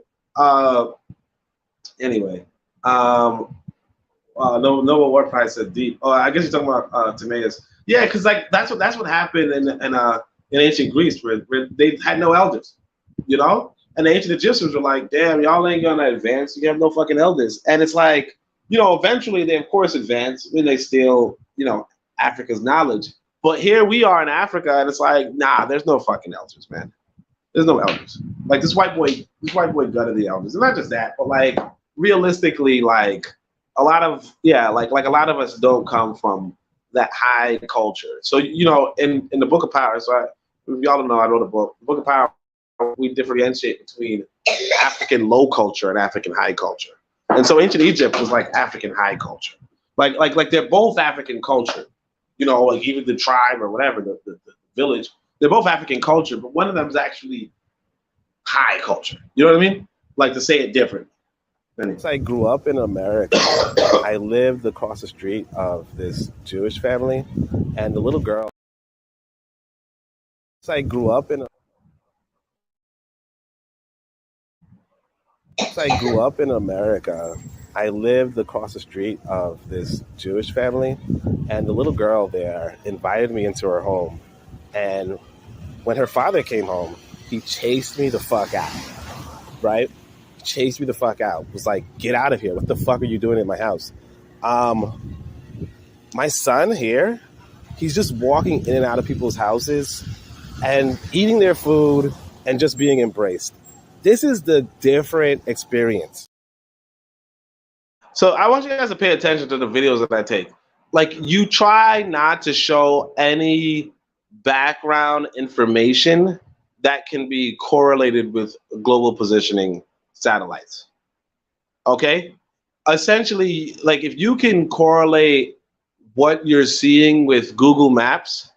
Anyway. No what price said deep. Oh, I guess you're talking about Timaeus. Yeah, because like that's what happened in ancient Greece where they had no elders, and the ancient Egyptians were like, damn, y'all ain't gonna advance. You have no fucking elders. And it's like, eventually they of course advance when they steal, Africa's knowledge. But here we are in Africa, and it's like, nah, there's no fucking elders, man. There's no elders. Like this white boy gutted the elders, and not just that, but like realistically, like. A lot of us don't come from that high culture. So in the Book of Power. So if y'all don't know, I wrote a book. The Book of Power. We differentiate between African low culture and African high culture. And so ancient Egypt was like African high culture. Like they're both African culture. Like even the tribe or whatever the village. They're both African culture, but one of them is actually high culture. You know what I mean? Like to say it different. I grew up in America. I lived across the street of this Jewish family, and the little girl. I grew up in America. I lived across the street of this Jewish family, and the little girl there invited me into her home. And when her father came home, he chased me the fuck out, right? Chased me the fuck out. Was like, get out of here. What the fuck are you doing in my house? My son here, he's just walking in and out of people's houses and eating their food and just being embraced. This is the different experience. So I want you guys to pay attention to the videos that I take. Like, you try not to show any background information that can be correlated with global positioning satellites. Okay? Essentially, like if you can correlate what you're seeing with Google Maps,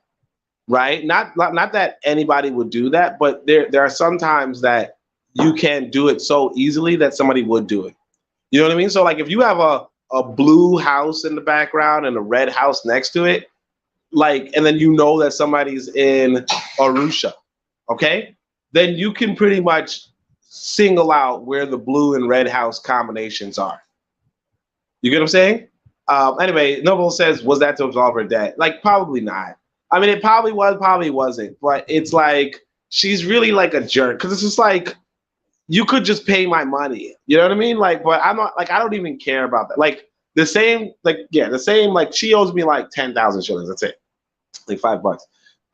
right? Not that anybody would do that, but there are some times that you can do it so easily that somebody would do it. You know what I mean? So like if you have a blue house in the background and a red house next to it, like, and then you know that somebody's in Arusha, okay? Then you can pretty much single out where the blue and red house combinations are. You get what I'm saying? Anyway, Noble says, was that to absolve her debt? Like, probably not. I mean, it probably was, probably wasn't. But it's like, she's really like a jerk. Because it's just like, you could just pay my money. You know what I mean? Like, but I'm not, like, I don't even care about that. Like, the same, like she owes me like 10,000 shillings. That's it. Like $5.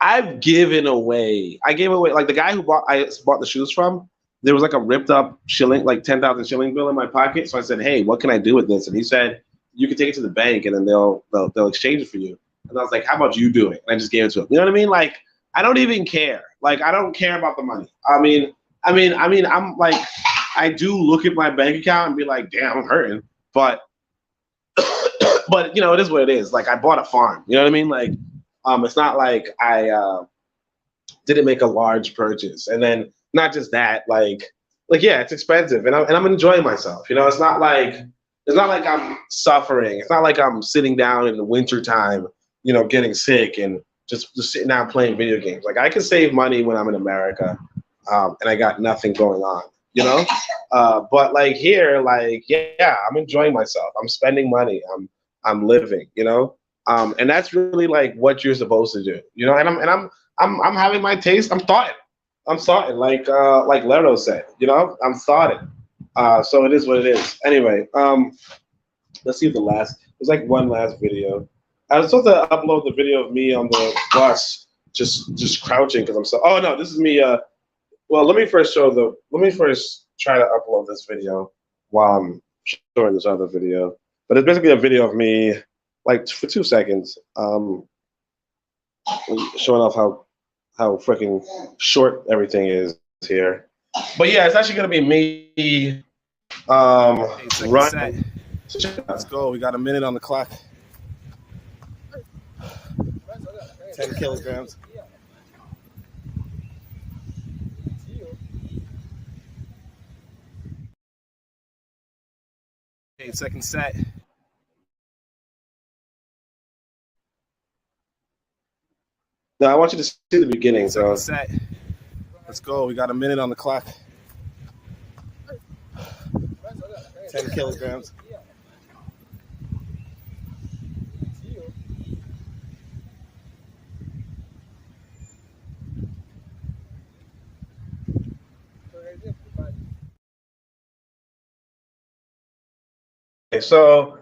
I gave away, like the guy who I bought the shoes from, there was like a ripped up shilling, like 10,000 shilling bill in my pocket. So I said, hey, what can I do with this? And he said, you can take it to the bank and then they'll exchange it for you. And I was like, how about you do it? And I just gave it to him. You know what I mean? Like, I don't even care. Like, I don't care about the money. I'm like, I do look at my bank account and be like, damn, I'm hurting. But but you know, it is what it is. Like, I bought a farm. You know what I mean? Like, it's not like I didn't make a large purchase. And then not just that, like yeah, it's expensive, and I'm enjoying myself. You know, it's not like I'm suffering. It's not like I'm sitting down in the winter time, you know, getting sick and just sitting down playing video games. Like, I can save money when I'm in America, and I got nothing going on. You know, but like here, like yeah, I'm enjoying myself. I'm spending money. I'm living. You know, and that's really like what you're supposed to do. You know, and I'm having my taste. I'm starting like Lero said. You know, I'm starting. So it is what it is. Anyway, let's see there's like one last video. I was supposed to upload the video of me on the bus, just crouching because I'm so. Oh no, this is me. Well, let me first try to upload this video while I'm showing this other video. But it's basically a video of me, like for 2 seconds, showing off how freaking short everything is here. But yeah, it's actually gonna be me running. Let's go. We got a minute on the clock. 10 kilograms. 8-second set. No, I want you to see the beginning. So set. Let's go. We got a minute on the clock. 10 kilograms. So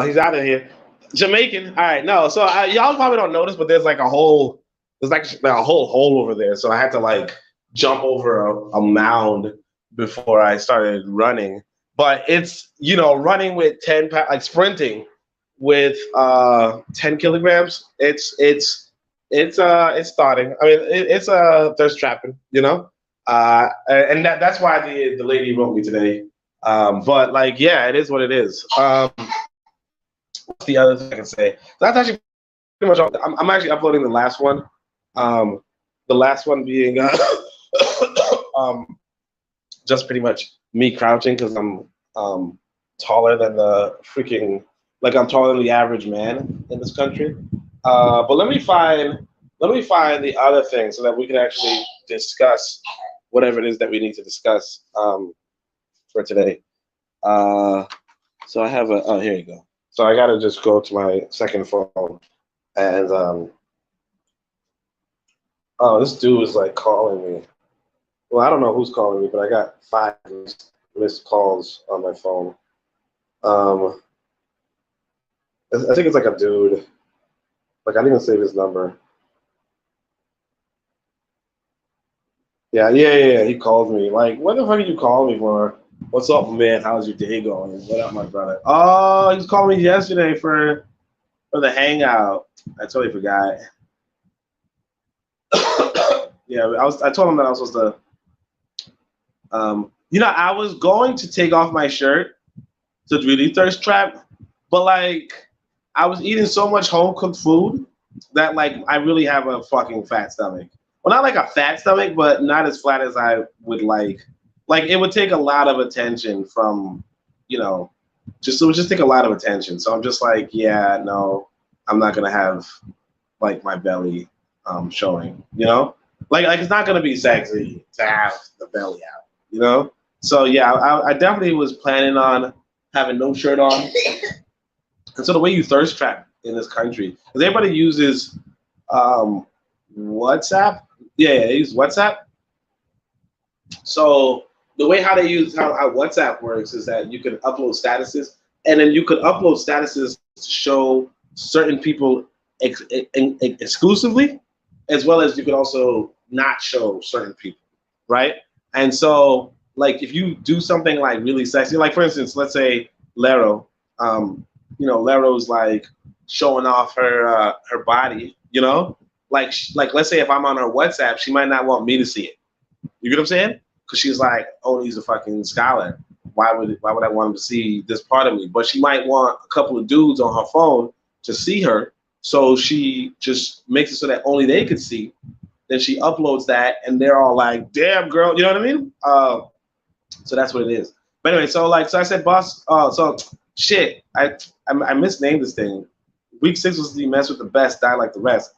he's out of here. Jamaican. All right, no. So y'all probably don't notice, but there's like a whole hole over there. So I had to like jump over a mound before I started running. But it's, you know, running with 10 pounds, like sprinting with 10 kilograms. It's starting. I mean, it's thirst trapping, you know. And that's why the lady wrote me today. But like, yeah, it is what it is. What's the other thing I can say? That's actually pretty much all. I'm actually uploading the last one. The last one being just pretty much me crouching because I'm taller than I'm taller than the average man in this country. But let me find the other thing so that we can actually discuss whatever it is that we need to discuss for today. So I have here you go. So I gotta just go to my second phone and oh, this dude is like calling me. Well, I don't know who's calling me, but I got 5 missed calls on my phone. I think it's like a dude. Like, I didn't even save his number. Yeah. He called me. Like, what the fuck are you calling me for? What's up, man? How's your day going? What up, my brother? Oh, he was calling me yesterday for the hangout. I totally forgot. Yeah, I told him that I was supposed to. You know, I was going to take off my shirt to really thirst trap, but like, I was eating so much home cooked food that like I really have a fucking fat stomach. Well, not like a fat stomach, but not as flat as I would like. Like, it would take a lot of attention from, you know, it would just take a lot of attention. So I'm just like, yeah, no, I'm not gonna have like my belly showing, you know? Like it's not gonna be sexy to have the belly out, you know? So yeah, I definitely was planning on having no shirt on. And so the way you thirst trap in this country, because everybody uses WhatsApp. Yeah, they use WhatsApp. So the way how WhatsApp works is that you can upload statuses, and then you could upload statuses to show certain people exclusively, as well as you could also not show certain people, right? And so, like, if you do something like really sexy, like for instance, let's say Lero, Lero's like showing off her body, like let's say if I'm on her WhatsApp, she might not want me to see it. You get what I'm saying? Because she's like, oh, he's a fucking scholar. Why would I want him to see this part of me? But she might want a couple of dudes on her phone to see her, so she just makes it so that only they could see. Then she uploads that, and they're all like, "Damn, girl," you know what I mean? So that's what it is. But anyway, so I said, boss. So shit, I misnamed this thing. Week 6 was the mess with the best, die like the rest.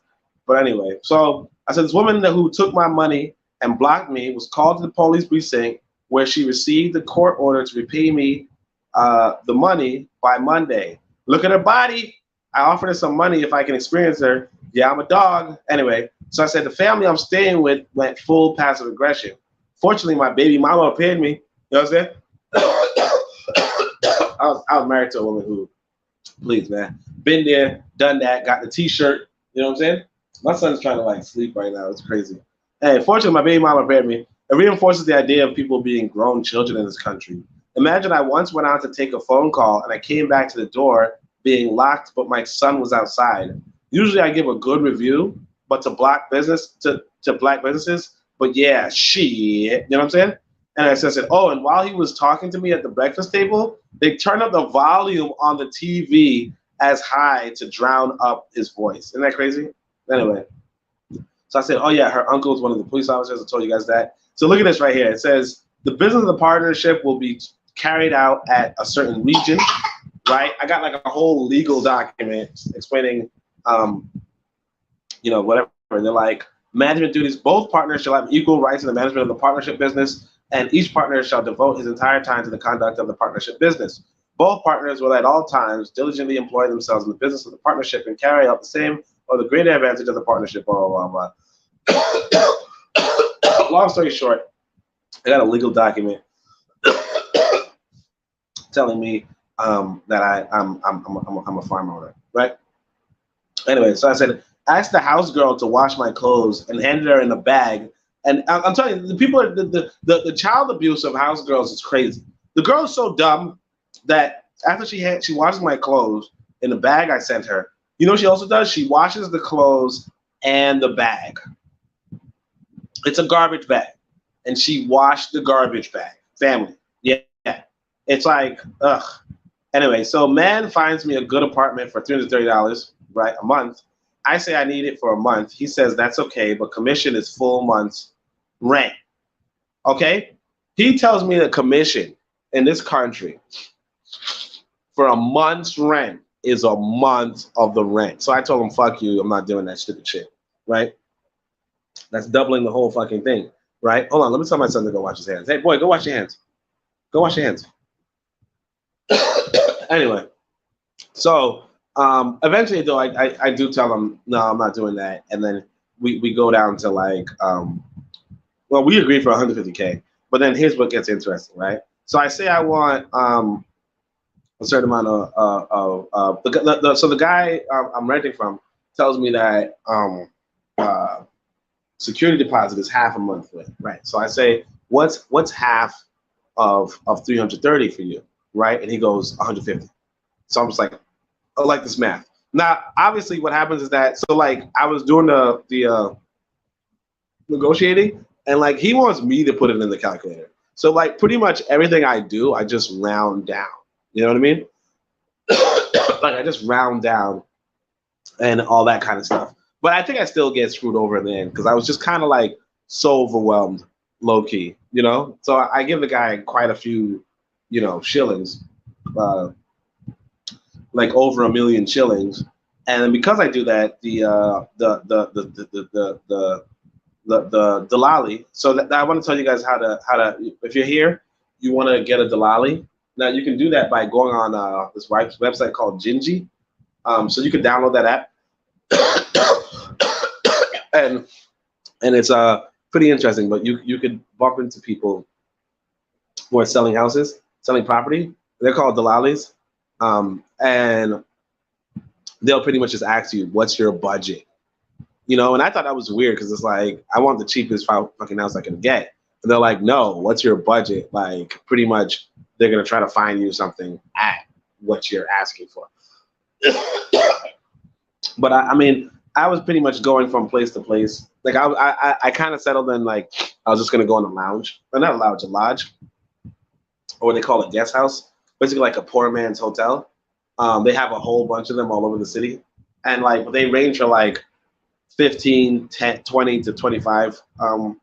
But anyway, so I said this woman who took my money and blocked me was called to the police precinct where she received the court order to repay me the money by Monday. Look at her body. I offered her some money if I can experience her. Yeah, I'm a dog. Anyway, so I said the family I'm staying with went full passive aggression. Fortunately, my baby mama paid me. You know what I'm saying? I was married to a woman who, please, man, been there, done that, got the T-shirt. You know what I'm saying? My son's trying to like sleep right now. It's crazy. Hey, fortunately, my baby mama paid me. It reinforces the idea of people being grown children in this country. Imagine I once went out to take a phone call and I came back to the door being locked, but my son was outside. Usually I give a good review, but to black businesses, but yeah, shit, you know what I'm saying? And I said, oh, and while he was talking to me at the breakfast table, they turned up the volume on the TV as high to drown up his voice. Isn't that crazy? Anyway, so I said, oh yeah, her uncle is one of the police officers. I told you guys that. So look at this right here. It says the business of the partnership will be carried out at a certain region, right? I got like a whole legal document explaining, whatever. And they're like, management duties, both partners shall have equal rights in the management of the partnership business, and each partner shall devote his entire time to the conduct of the partnership business. Both partners will at all times diligently employ themselves in the business of the partnership and carry out the same or the greater advantage of the partnership, blah, blah, blah, blah. Long story short, I got a legal document telling me that I'm a farm owner, right? Anyway, so I said, ask the house girl to wash my clothes and handed her in a bag. And I'm telling you, the people, the child abuse of house girls is crazy. The girl is so dumb that after she washes my clothes in the bag I sent her, you know what she also does? She washes the clothes and the bag. It's a garbage bag. And she washed the garbage bag. Family. Yeah. It's like, ugh. Anyway, so man finds me a good apartment for $330, right, a month. I say I need it for a month. He says that's okay, but commission is full month's rent. Okay? He tells me the commission in this country for a month's rent is a month of the rent. So I told him, fuck you, I'm not doing that stupid shit, right? That's doubling the whole fucking thing, right? Hold on, let me tell my son to go wash his hands. Hey, boy, go wash your hands. Go wash your hands. Anyway, so eventually, though, I do tell him, no, I'm not doing that. And then we go down to like, well, we agree for 150K. But then here's what gets interesting, right? So I say I want a certain amount of so the guy I'm renting from tells me that security deposit is half a month rent, right? So I say, what's half of 330 for you, right? And he goes 150. So I'm just like, I like this math. Now, obviously, what happens is that like I was doing the negotiating, and like he wants me to put it in the calculator. So like pretty much everything I do, I just round down. You know what I mean? Like I just round down and all that kind of stuff. But I think I still get screwed over in the end because I was just kind of like so overwhelmed, low key, So I give the guy quite a few, shillings, like over $1 million shillings, and because I do that, the dalali. So that I want to tell you guys how to if you're here, you want to get a dalali. Now you can do that by going on this website called Gingy. So you can download that app. and it's pretty interesting, but you could bump into people who are selling houses, selling property. They're called dalalis, and they'll pretty much just ask you, what's your budget? And I thought that was weird because it's like, I want the cheapest fucking house I can get. And they're like, no, what's your budget? Like, pretty much they're going to try to find you something at what you're asking for. But I mean, I was pretty much going from place to place. Like I kind of settled in like I was just gonna go in a lounge, or not a lounge, a lodge, or what they call a guest house, basically like a poor man's hotel. They have a whole bunch of them all over the city, and like they range from like 15, 10, 20 to 25 um,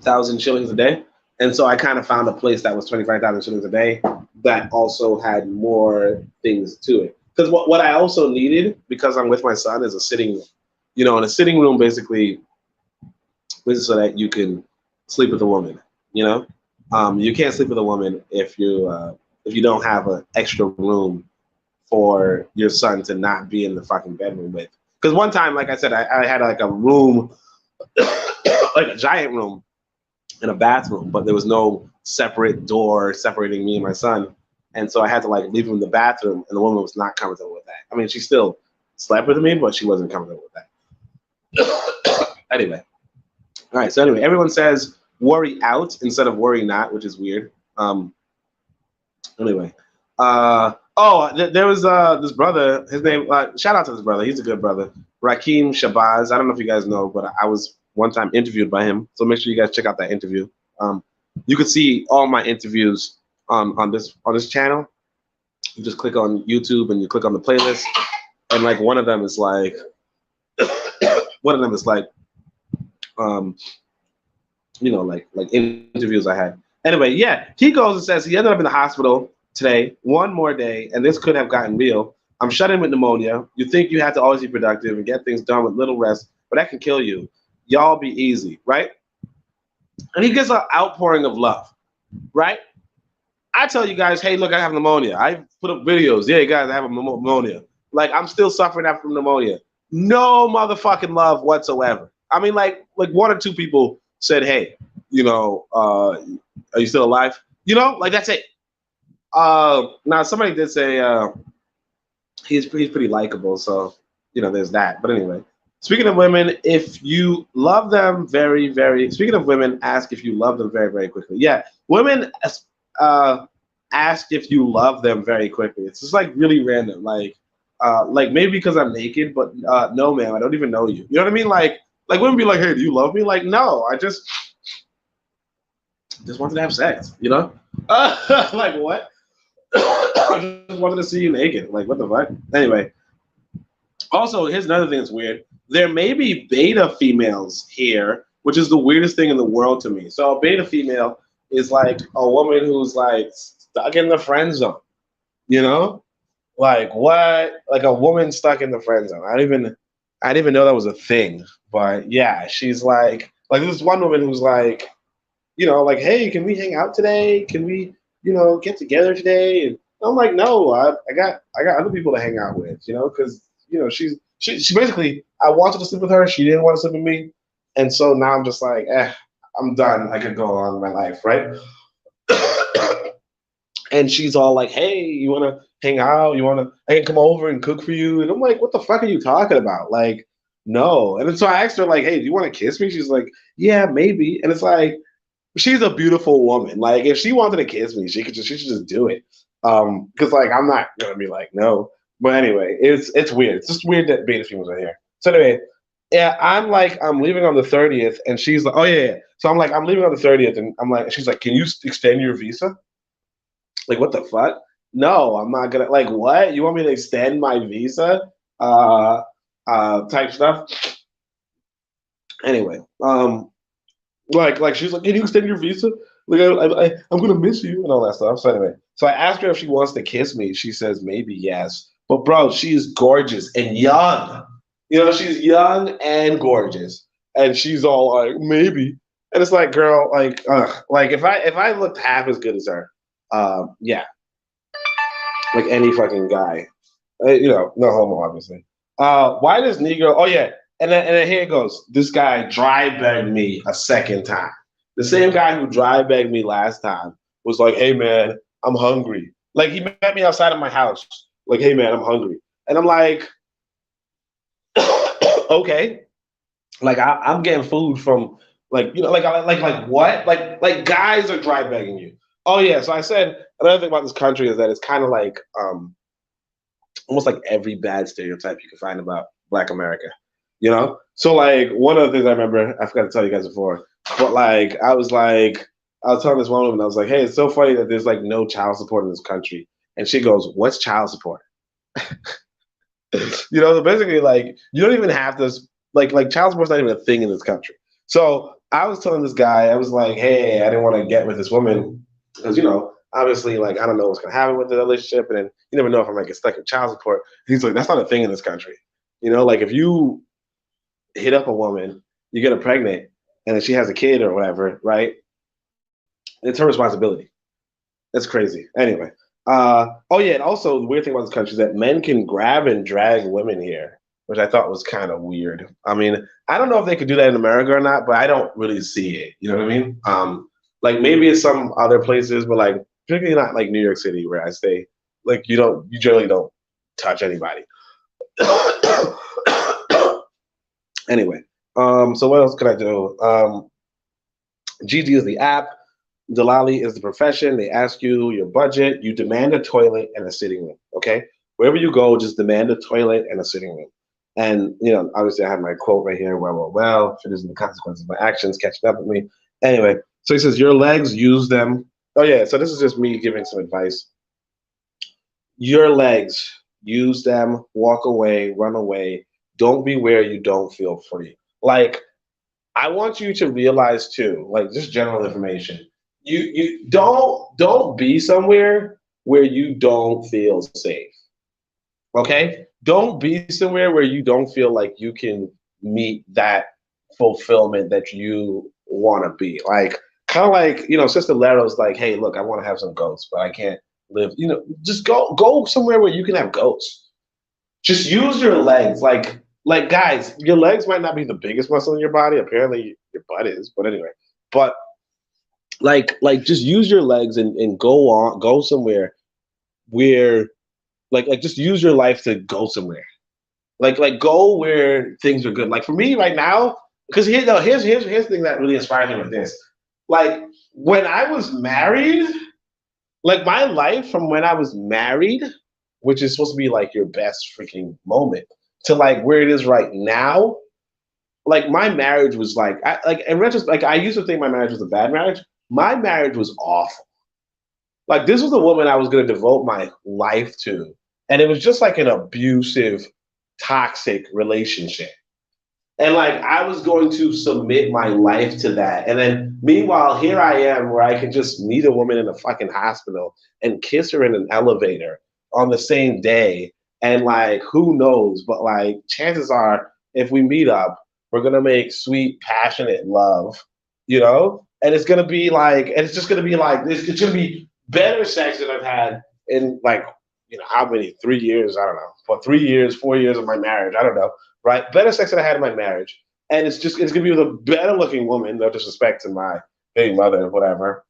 thousand shillings a day. And so I kind of found a place that was 25,000 shillings a day that also had more things to it. Because what I also needed, because I'm with my son, is a sitting room. You know, and a sitting room basically is so that you can sleep with a woman. You know, you can't sleep with a woman if you don't have an extra room for your son to not be in the fucking bedroom with. Because one time, like I said, I had like a room, like a giant room in a bathroom, but there was no separate door separating me and my son. And so I had to like leave him in the bathroom, and the woman was not comfortable with that. I mean, she still slept with me, but she wasn't comfortable with that. Anyway. All right. So anyway, everyone says worry out instead of worry not, which is weird. Anyway. There was this brother. His name. Shout out to this brother. He's a good brother. Rakim Shabazz. I don't know if you guys know, but I was one time interviewed by him. So make sure you guys check out that interview. You can see all my interviews on this channel. You just click on YouTube and you click on the playlist, and like one of them is like like interviews I had. Anyway, yeah, he goes and says he ended up in the hospital today, one more day, and this could have gotten real. I'm shut in with pneumonia. You think you have to always be productive and get things done with little rest, but that can kill you. Y'all be easy, right? And he gets an outpouring of love, right? I tell you guys, hey, look, I have pneumonia. I put up videos. Yeah, guys, I have a pneumonia. Like, I'm still suffering after pneumonia. No motherfucking love whatsoever. I mean, like one or two people said, hey, are you still alive? Like that's it. Now somebody did say he's pretty likable, so there's that. But anyway, speaking of women, if you love them very, very. Speaking of women, ask if you love them very, very quickly. Yeah, women ask if you love them very quickly. It's just like really random, like maybe because I'm naked, but no, man, I don't even know you. You know what I mean? Like women be like, hey, do you love me? Like, no, I just wanted to have sex. Like what? I just wanted to see you naked. Like, what the fuck? Anyway. Also, here's another thing that's weird. There may be beta females here, which is the weirdest thing in the world to me. So a beta female is like a woman who's like stuck in the friend zone. Like what? Like a woman stuck in the friend zone. I didn't even know that was a thing. But yeah, she's like this one woman who's like, like, hey, can we hang out today? Can we, get together today? And I'm like, no, I got other people to hang out with, because she basically, I wanted to sleep with her, she didn't want to sleep with me, and so now I'm just like, I'm done. I could go on with my life, right? And she's all like, hey, you want to hang out? I can come over and cook for you? And I'm like, what the fuck are you talking about? Like, no. And then so I asked her, like, hey, do you want to kiss me? She's like, yeah, maybe. And it's like, she's a beautiful woman. Like, if she wanted to kiss me, she should just do it. Because like I'm not gonna be like no. But anyway, it's weird. It's just weird that beta females are here. So anyway, yeah, I'm leaving on the 30th, and she's like, oh yeah. So I'm like, I'm leaving on the 30th, and I'm like, she's like, can you extend your visa? Like, what the fuck? No, I'm not gonna. Like, what? You want me to extend my visa? Type stuff. Anyway, like she's like, can you extend your visa? Like, I'm gonna miss you and all that stuff. So anyway, so I asked her if she wants to kiss me. She says maybe yes. But bro, she's gorgeous and young. She's young and gorgeous, and she's all like maybe. And it's like, girl, like if I looked half as good as her, yeah, like any fucking guy, no homo, obviously. Why does Negro? Oh yeah, and then here it goes. This guy dry begged me a second time. The same guy who dry begged me last time was like, hey man, I'm hungry. Like he met me outside of my house. Like, hey man, I'm hungry. And I'm like, okay. Like I'm getting food from like what? Like guys are dry begging you. Oh yeah. So I said, another thing about this country is that it's kind of like almost like every bad stereotype you can find about Black America. You know? So like one of the things I remember, I forgot to tell you guys before, but like I was telling this one woman, I was like, hey, it's so funny that there's like no child support in this country. And she goes, what's child support? You know, so basically like you don't even have this like child support's not even a thing in this country. So I was telling this guy, I was like, hey, I didn't want to get with this woman because, you know, obviously like I don't know what's gonna happen with the relationship, and then you never know if I might get stuck in child support. He's like, that's not a thing in this country. You know, like if you hit up a woman, you get her pregnant, and then she has a kid or whatever, right? It's her responsibility. That's crazy. Anyway, oh yeah, and also the weird thing about this country is that men can grab and drag women here, which I thought was kind of weird. I mean, I don't know if they could do that in America or not, but I don't really see it. You know what I mean? Like maybe it's some other places, but like particularly not like New York City where I stay. Like you generally don't touch anybody. Anyway, so what else could I do? GG is the app. Delali is the profession. They ask you your budget. You demand a toilet and a sitting room. Okay, wherever you go, just demand a toilet and a sitting room. And you know, obviously, I have my quote right here. Well. If it isn't the consequences of my actions catching up with me. Anyway, so he says, your legs, use them. Oh yeah, so this is just me giving some advice. Your legs, use them. Walk away, run away. Don't be where you don't feel free. Like I want you to realize too, like just general information. You don't be somewhere where you don't feel safe. Okay? Don't be somewhere where you don't feel like you can meet that fulfillment that you want to be. Like kind of like, you know, Sister Lero's like, hey, look, I want to have some goats, but I can't live, you know, just go somewhere where you can have goats. Just use your legs. Like guys, your legs might not be the biggest muscle in your body. Apparently your butt is, but anyway. But like just use your legs and go somewhere where like just use your life to go somewhere. Like go where things are good. Like for me right now, because here's the thing that really inspired me with this. Like when I was married, like my life from when I was married, which is supposed to be like your best freaking moment, to like where it is right now. Like my marriage was like like in retrospect, like I used to think my marriage was a bad marriage. My marriage was awful. Like this was the woman I was going to devote my life to, and it was just like an abusive, toxic relationship. And like I was going to submit my life to that. And then meanwhile, here I am where I can just meet a woman in a fucking hospital and kiss her in an elevator on the same day. And like, who knows? But like, chances are, if we meet up, we're gonna make sweet, passionate love, you know? And it's gonna be like, and it's just gonna be like, it's gonna be better sex than I've had in like, you know, how many? 3 years? I don't know. For 3 years, 4 years of my marriage, I don't know, right? Better sex than I had in my marriage. And it's gonna be with a better looking woman, no disrespect to my baby mother or whatever.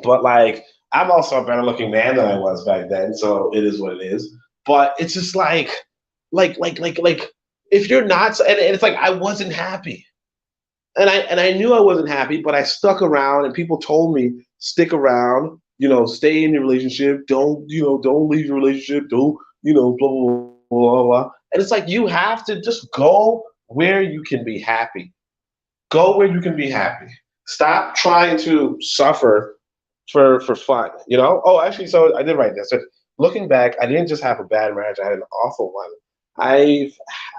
But like, I'm also a better looking man than I was back then, so it is what it is. But it's just like, if you're not, and it's like I wasn't happy, and I knew I wasn't happy, but I stuck around, and people told me stick around, you know, stay in your relationship, don't leave your relationship, don't, you know, blah blah blah blah blah. And it's like you have to just go where you can be happy. Go where you can be happy. Stop trying to suffer for fun, you know? Oh, actually, so I did write this. So looking back, I didn't just have a bad marriage, I had an awful one. I'd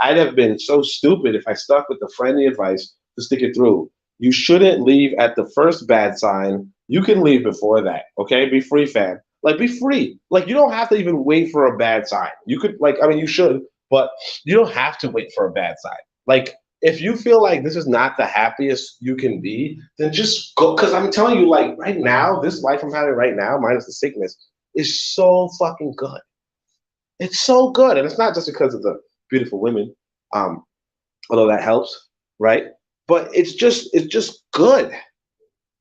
have been so stupid if I stuck with the friendly advice to stick it through. You shouldn't leave at the first bad sign. You can leave before that, okay? Be free, fam. Like, be free. Like, you don't have to even wait for a bad sign. You could, like, I mean, you should, but you don't have to wait for a bad sign. Like, if you feel like this is not the happiest you can be, then just go. Because I'm telling you, like, right now, this life I'm having right now, minus the sickness, is so fucking good. It's so good. And it's not just because of the beautiful women, although that helps, right? But it's just good.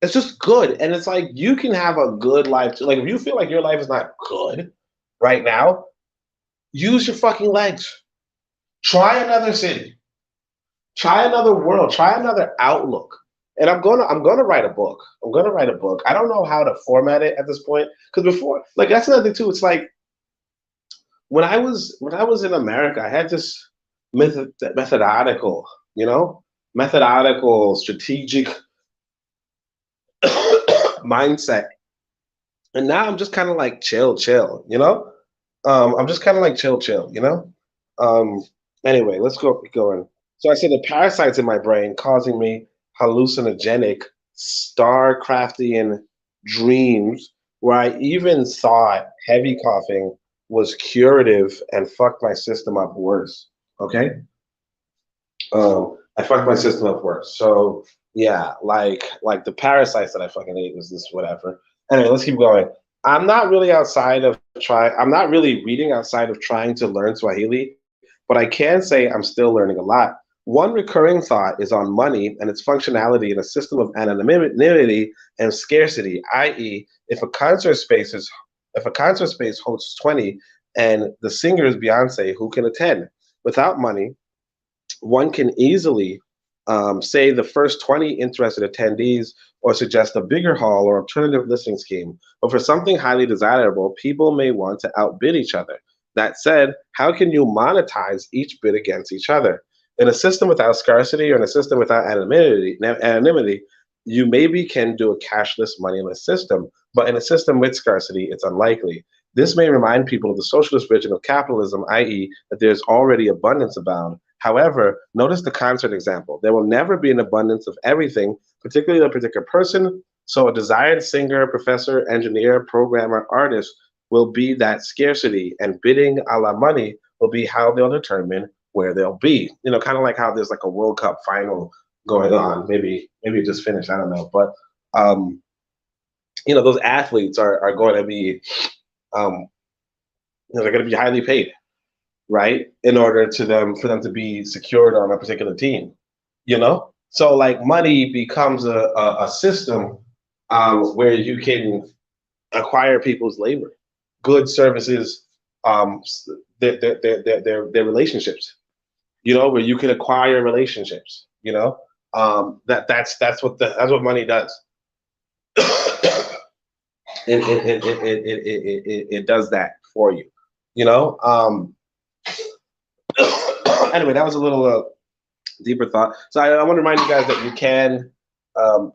It's just good. And it's like you can have a good life. Like if you feel like your life is not good right now, use your fucking legs. Try another city. Try another world. Try another outlook. And I'm gonna write a book. I'm gonna write a book. I don't know how to format it at this point because before, like that's another thing too. It's like when I was in America, I had this methodological, methodological, strategic mindset, and now I'm just kind of like chill. I'm just kind of like chill. Um, anyway, let's go keep going. So I said the parasites in my brain causing me hallucinogenic, star-craftian dreams where I even thought heavy coughing was curative and fucked my system up worse. Okay? I fucked my system up worse. So yeah, like the parasites that I fucking ate was this whatever. Anyway, let's keep going. I'm not really reading outside of trying to learn Swahili, but I can say I'm still learning a lot. One recurring thought is on money and its functionality in a system of anonymity and scarcity, i.e., if a concert space hosts 20 and the singer is Beyonce, who can attend? Without money, one can easily say the first 20 interested attendees or suggest a bigger hall or alternative listing scheme. But for something highly desirable, people may want to outbid each other. That said, how can you monetize each bid against each other? In a system without scarcity or in a system without anonymity, you maybe can do a cashless moneyless system, but in a system with scarcity, it's unlikely. This may remind people of the socialist vision of capitalism, i.e., that there's already abundance abound. However, notice the concert example. There will never be an abundance of everything, particularly a particular person. So a desired singer, professor, engineer, programmer, artist will be that scarcity, and bidding a la money will be how they'll determine where they'll be. Kind of like how there's like a World Cup final going on. Maybe it just finished. I don't know. But those athletes are going to be they're going to be highly paid, right? In order for them to be secured on a particular team. So like money becomes a system where you can acquire people's labor, goods, services, their relationships. Where you can acquire relationships. That's what money does. It does that for you. Anyway, that was a little deeper thought. So I want to remind you guys that you can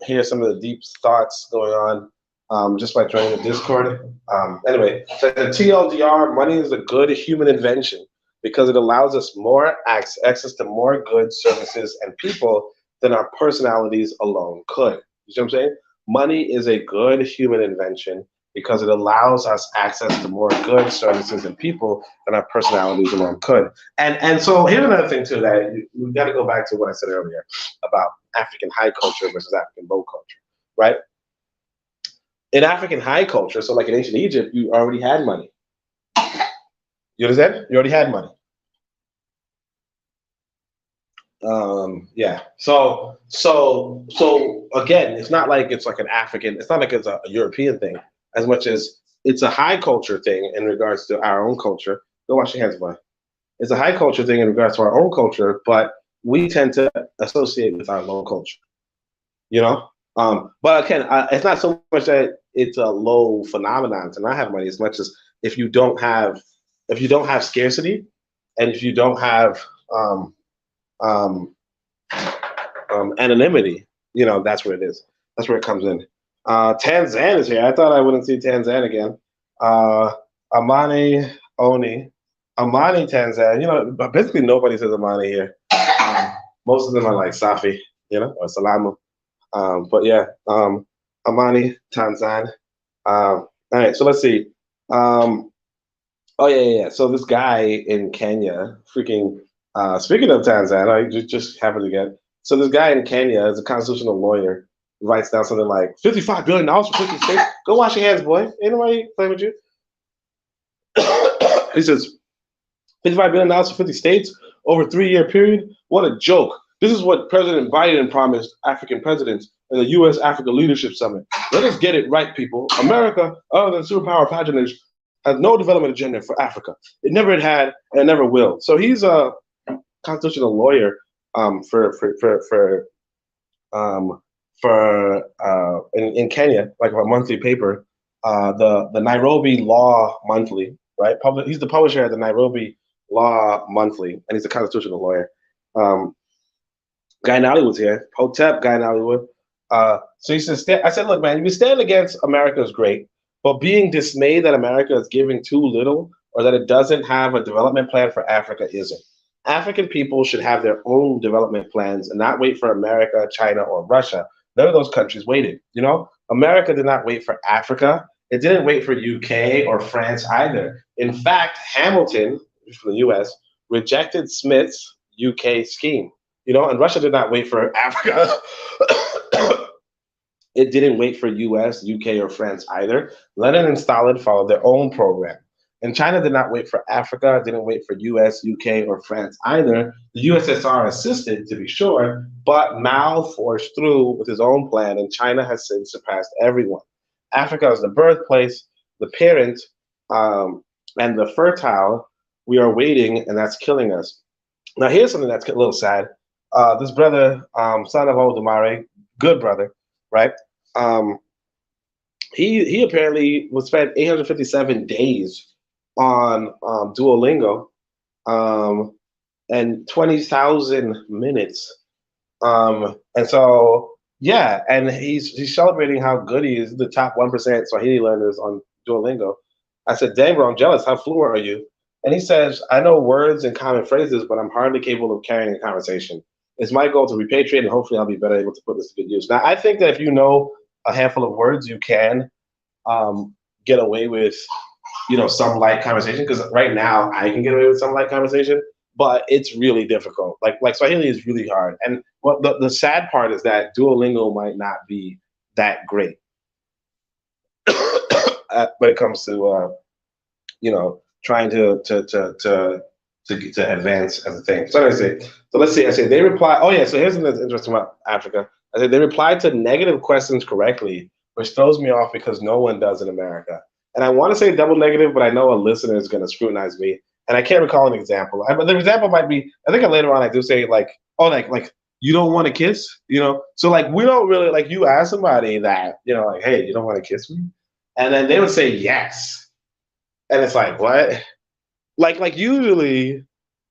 hear some of the deep thoughts going on just by joining the Discord. Anyway, so the TLDR, money is a good human invention because it allows us more access to more goods, services, and people than our personalities alone could. You see what I'm saying? Money is a good human invention because it allows us access to more goods, services, and people than our personalities alone could. And so here's another thing too that we've got to go back to what I said earlier about African high culture versus African low culture, right? In African high culture, so like in ancient Egypt, you already had money. You understand? You already had money. Yeah. So again, it's not like it's like an African. It's not like it's a European thing as much as it's a high culture thing in regards to our own culture. Go wash your hands, boy. It's a high culture thing in regards to our own culture, but we tend to associate with our low culture. But again, it's not so much that it's a low phenomenon to not have money as much as if you don't have scarcity and if you don't have anonymity, that's where it is. That's where it comes in. Tanzan is here. I thought I wouldn't see Tanzan again. Amani Oni. Amani Tanzan. Basically nobody says Amani here. Most of them are like Safi, or Salamu. But yeah, Amani Tanzan. All right, so let's see. Oh yeah. So this guy in Kenya, freaking. Speaking of Tanzania, I just happened to get. So this guy in Kenya is a constitutional lawyer. Writes down something like $55 billion for 50 states. Go wash your hands, boy. Ain't nobody playing with you. He says, $55 billion for 50 states over a 3-year period? What a joke. This is what President Biden promised African presidents in the U.S. Africa Leadership Summit. Let us get it right, people. America, other than superpower patronage, has no development agenda for Africa. It never had and it never will. So he's a constitutional lawyer for for in Kenya, like a monthly paper, the Nairobi Law Monthly, right? He's the publisher of the Nairobi Law Monthly, and he's a constitutional lawyer. Guy in Hollywood's here. Hotep, guy in Hollywood. So he says, I said, look, man, you stand against America is great, but being dismayed that America is giving too little or that it doesn't have a development plan for Africa isn't. African people should have their own development plans and not wait for America, China, or Russia. None of those countries waited. You know, America did not wait for Africa. It didn't wait for UK or France either. In fact, Hamilton, from the US, rejected Smith's UK scheme. You know, and Russia did not wait for Africa. It didn't wait for US, UK, or France either. Lenin and Stalin followed their own program. And China did not wait for Africa, didn't wait for US, UK, or France either. The USSR assisted, to be sure, but Mao forced through with his own plan, and China has since surpassed everyone. Africa is the birthplace, the parent, and the fertile. We are waiting, and that's killing us. Now, here's something that's a little sad. This brother, son of Odumare, good brother, right? He apparently was spent 857 days on Duolingo and 20,000 minutes. And so, yeah, and he's celebrating how good he is, the top 1% Swahili learners on Duolingo. I said, dang, bro, I'm jealous. How fluent are you? And he says, I know words and common phrases, but I'm hardly capable of carrying a conversation. It's my goal to repatriate, and hopefully I'll be better able to put this to good use. Now, I think that if you know a handful of words, you can get away with, you know, some light conversation. Because right now, I can get away with some light conversation, but it's really difficult. Like Swahili is really hard. And what the sad part is that Duolingo might not be that great when it comes to, you know, trying to advance as a thing. So I say, so let's see. I say they reply. Oh yeah. So here's something that's interesting about Africa. I said they replied to negative questions correctly, which throws me off because no one does in America. And I want to say double negative, but I know a listener is going to scrutinize me, and I can't recall an example. But the example might be, I think later on I do say like, oh, like you don't want to kiss, you know. So like we don't really like you ask somebody that, you know, like, hey, you don't want to kiss me, and then they would say yes, and it's like what? Like usually,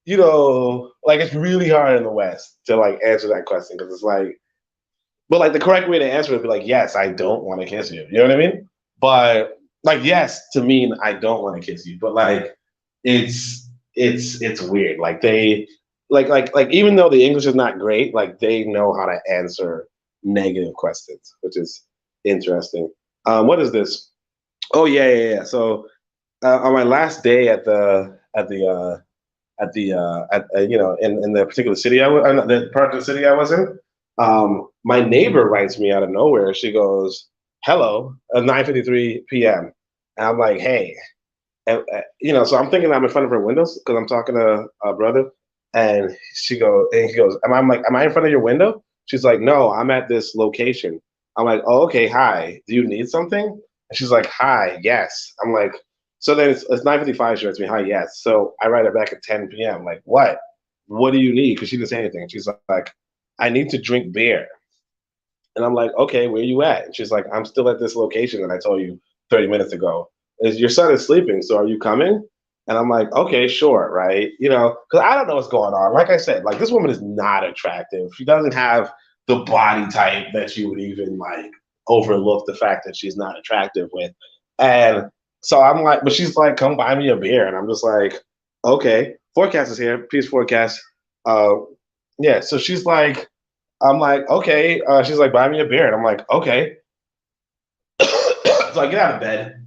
you know, like it's really hard in the West to like answer that question because it's like, but like the correct way to answer it would be like, yes, I don't want to kiss you. You know what I mean? But like yes to mean I don't want to kiss you, but like it's weird. Like they like even though the English is not great, like they know how to answer negative questions, which is interesting. What is this? Oh yeah. So on my last day at the you know, in the particular city the part of the city I was in, my neighbor writes me out of nowhere. She goes, "Hello," at 9:53 p.m. And I'm like, "Hey," and you know, so I'm thinking I'm in front of her windows because I'm talking to a brother, and he goes, "Am I in front of your window?" She's like, "No, I'm at this location." I'm like, "Oh, okay, hi. Do you need something?" And she's like, "Hi, yes." I'm like, so then it's 9:55. She writes me, "Hi, yes." So I write her back at 10 p.m. Like, what? What do you need? Because she didn't say anything. She's like, "I need to drink beer." And I'm like, "Okay, where you at?" And she's like, "I'm still at this location that I told you 30 minutes ago. Your son is sleeping, so are you coming?" And I'm like, "Okay, sure," right? You know, because I don't know what's going on. Like I said, like this woman is not attractive. She doesn't have the body type that you would even like overlook the fact that she's not attractive with. And so I'm like, but she's like, "Come buy me a beer." And I'm just like, okay, forecast is here. Peace forecast. Yeah. So she's like, I'm like, okay. She's like, "Buy me a beer." And I'm like, okay. So I get out of bed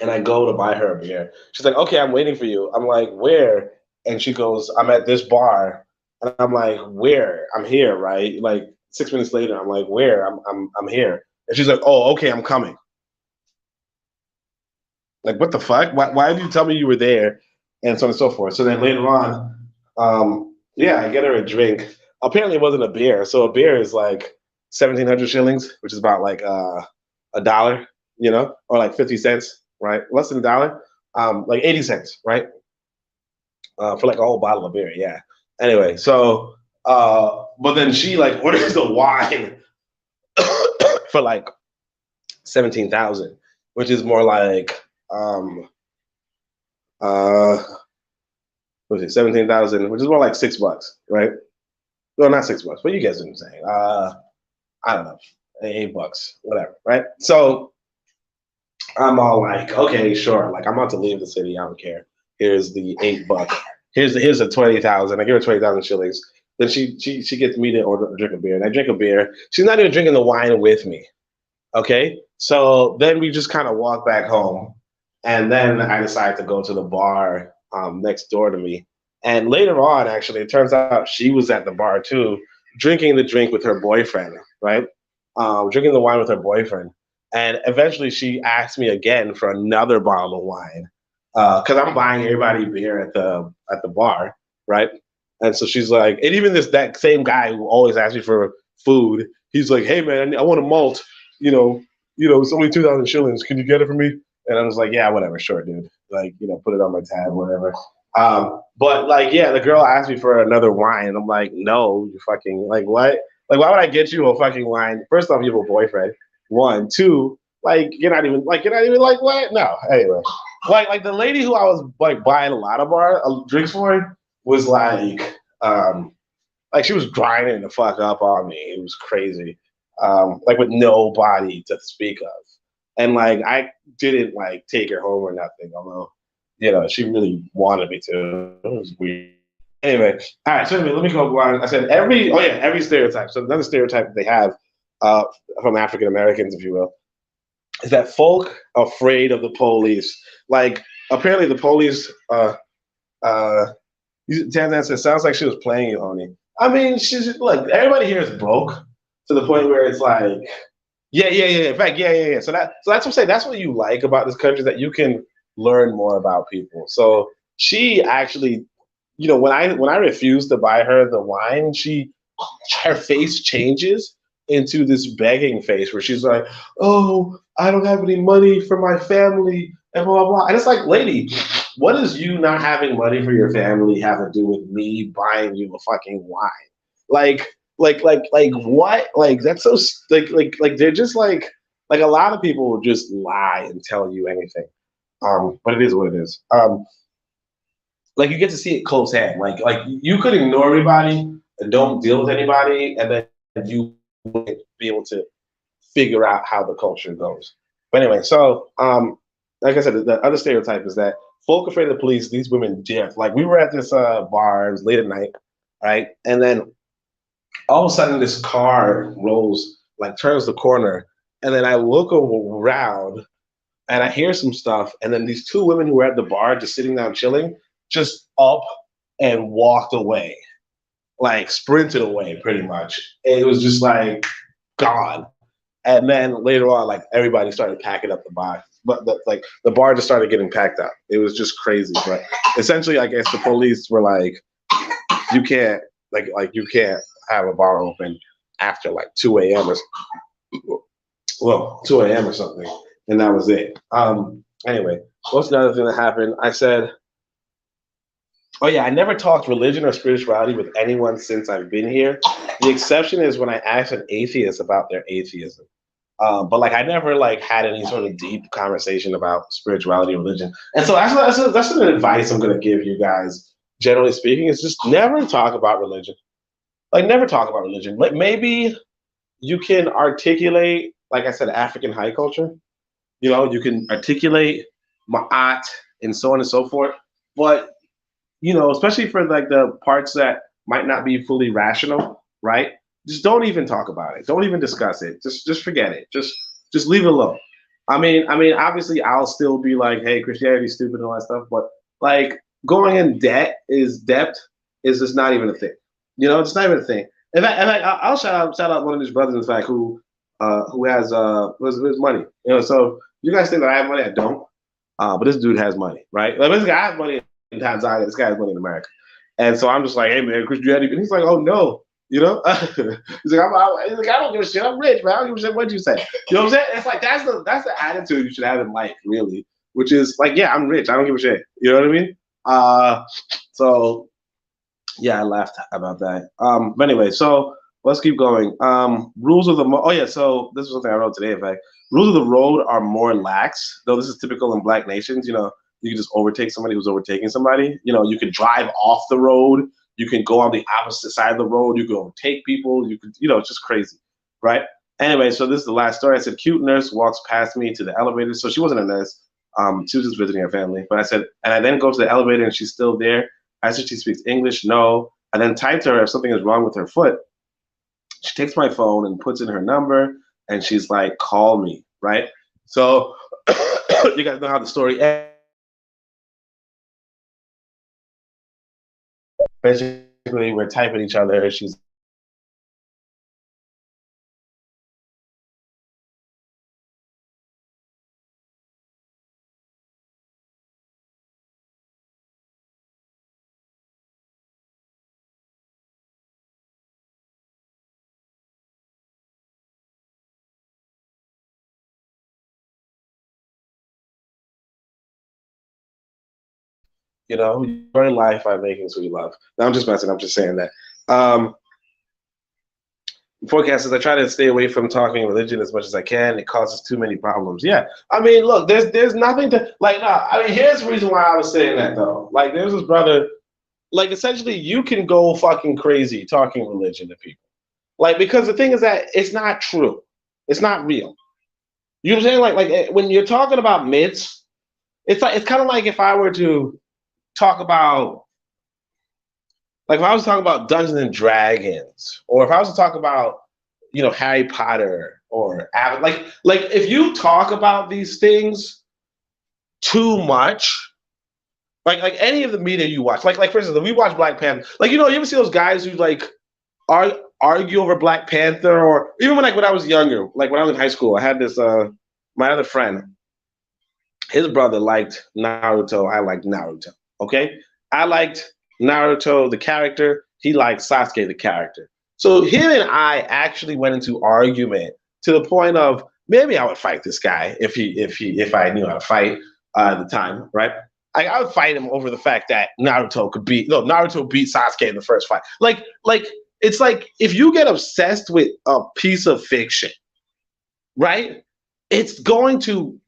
and I go to buy her a beer. She's like, "Okay, I'm waiting for you." I'm like, "Where?" And she goes, "I'm at this bar." And I'm like, "Where?" "I'm here," right? Like 6 minutes later, I'm like, "Where?" I'm here. And she's like, "Oh, okay, I'm coming." Like, what the fuck? Why did you tell me you were there? And so on and so forth. So then later on, yeah, I get her a drink. Apparently, it wasn't a beer. So a beer is like 1,700 shillings, which is about like a dollar, you know, or like 50 cents, right? Less than a dollar, like 80 cents, right? For like a whole bottle of beer, yeah. Anyway, so, but then she like orders the wine. for like 17,000, which is more like what was it, 17,000, which is more like $6, right? No, not $6, but you guys what I'm saying. I don't know, $8, whatever, right? So I'm all like, okay, sure. Like I'm about to leave the city. I don't care. Here's the $8. Here's the 20,000. I give her 20,000 shillings. Then she gets me to order drink a beer, and I drink a beer. She's not even drinking the wine with me. Okay, so then we just kind of walk back home, and then I decide to go to the bar next door to me. And later on, actually, it turns out she was at the bar too, drinking the drink with her boyfriend, right? Drinking the wine with her boyfriend. And eventually she asked me again for another bottle of wine because I'm buying everybody beer at the bar, right? And so she's like, and even that same guy who always asks me for food, he's like, hey man, I want a malt, it's only 2,000 shillings. Can you get it for me? And I was like, yeah, whatever, sure, dude. Like, put it on my tab, whatever. But like, yeah, the girl asked me for another wine. I'm like, no, you fucking like what? Like, why would I get you a fucking wine? First off, you have a boyfriend. One, two, like you're not even like what? No. Anyway, like the lady who I was like buying a lot of drinks for was like she was grinding the fuck up on me. It was crazy. Like with no body to speak of. And like I didn't like take her home or nothing, although she really wanted me to. It was weird. Anyway, all right. So anyway, let me go on. I said every stereotype. So another stereotype that they have from African Americans, if you will, is that folk are afraid of the police. Like apparently the police. Tanzan says sounds like she was playing you, Oni. I mean, she's like everybody here is broke to the point where it's like, yeah. In fact, yeah. So that's what I'm saying. That's what you like about this country, that you can learn more about people. So she actually, when I refused to buy her the wine, her face changes into this begging face where she's like, oh, I don't have any money for my family and blah, blah, blah. And it's like, lady, what does you not having money for your family have to do with me buying you a fucking wine? Like what? Like that's so like they're just like a lot of people will just lie and tell you anything. But it is what it is. Like you get to see it close hand. Like you could ignore everybody and don't deal with anybody, and then you wouldn't be able to figure out how the culture goes. But anyway, so like I said, the other stereotype is that folk afraid of the police, these women dip. Like we were at this bar, it was late at night, right? And then all of a sudden this car rolls, like turns the corner, and then I look around and I hear some stuff, and then these two women who were at the bar just sitting down chilling, just up and walked away. Like sprinted away pretty much. And it was just like gone. And then later on, like everybody started packing up the bar. But the bar just started getting packed up. It was just crazy. But essentially, I guess the police were like, you can't you can't have a bar open after like 2 a.m. or 2 a.m. or something. And that was it. Anyway, what's the other thing that happened? I said, oh yeah, I never talked religion or spirituality with anyone since I've been here. The exception is when I asked an atheist about their atheism. But like I never like had any sort of deep conversation about spirituality or religion. And so that's an advice I'm gonna give you guys, generally speaking, is just never talk about religion. Like never talk about religion. Like maybe you can articulate, like I said, African high culture. You can articulate Ma'at and so on and so forth. But especially for like the parts that might not be fully rational, right? Just don't even talk about it. Don't even discuss it. Just forget it. Just leave it alone. I mean, obviously I'll still be like, hey, Christianity's stupid and all that stuff, but like going in debt is just not even a thing. It's not even a thing. In fact, I'll shout out one of his brothers, in fact, who has his money. So you guys think that I have money? I don't. But this dude has money, right? Like basically, I have money in Tanzania. This guy has money in America, and so I'm just like, hey man, Christianity. And he's like, oh no, he's like, I don't give a shit. I'm rich, man. I don't give a shit what you say. You know what I'm saying? It's like that's the attitude you should have in life, really. Which is like, yeah, I'm rich. I don't give a shit. You know what I mean? So yeah, I laughed about that. But anyway, so let's keep going. Rules of the oh yeah, so this is something I wrote today. In fact, rules of the road are more lax, though this is typical in Black nations. You know, you can just overtake somebody who's overtaking somebody. You know, you can drive off the road. You can go on the opposite side of the road. You can overtake people. You can, you know, it's just crazy, right? Anyway, so this is the last story. I said, cute nurse walks past me to the elevator. So she wasn't a nurse. She was just visiting her family. But I said, and I then go to the elevator and she's still there. I said, she speaks English. No. I then typed to her if something is wrong with her foot. She takes my phone and puts in her number, and she's like, call me, right? So you guys know how the story ends. Basically, we're typing each other. She's you know, enjoy life by making sweet love. No, I'm just messing. I'm just saying that. Forecasters, I try to stay away from talking religion as much as I can. It causes too many problems. Yeah, I mean, look, there's nothing to like. No, I mean, here's the reason why I was saying that though. Like, there's this brother. Like, essentially, you can go fucking crazy talking religion to people. Like, because the thing is that it's not true. It's not real. You know what I'm saying? Like when you're talking about myths, it's like it's kind of like if I were to talk about, like if I was talking about Dungeons and Dragons, or if I was to talk about, you know, Harry Potter, or like if you talk about these things too much, like any of the media you watch, like for instance, if we watch Black Panther, like, you know, you ever see those guys who like argue over Black Panther, or even when I was younger, like when I was in high school, I had this my other friend, his brother liked Naruto, I liked Naruto. Okay, I liked Naruto the character, he liked Sasuke the character. So him and I actually went into argument to the point of maybe I would fight this guy if I knew how to fight at the time, right? I would fight him over the fact that Naruto beat Sasuke in the first fight. Like it's like if you get obsessed with a piece of fiction, right? It's going to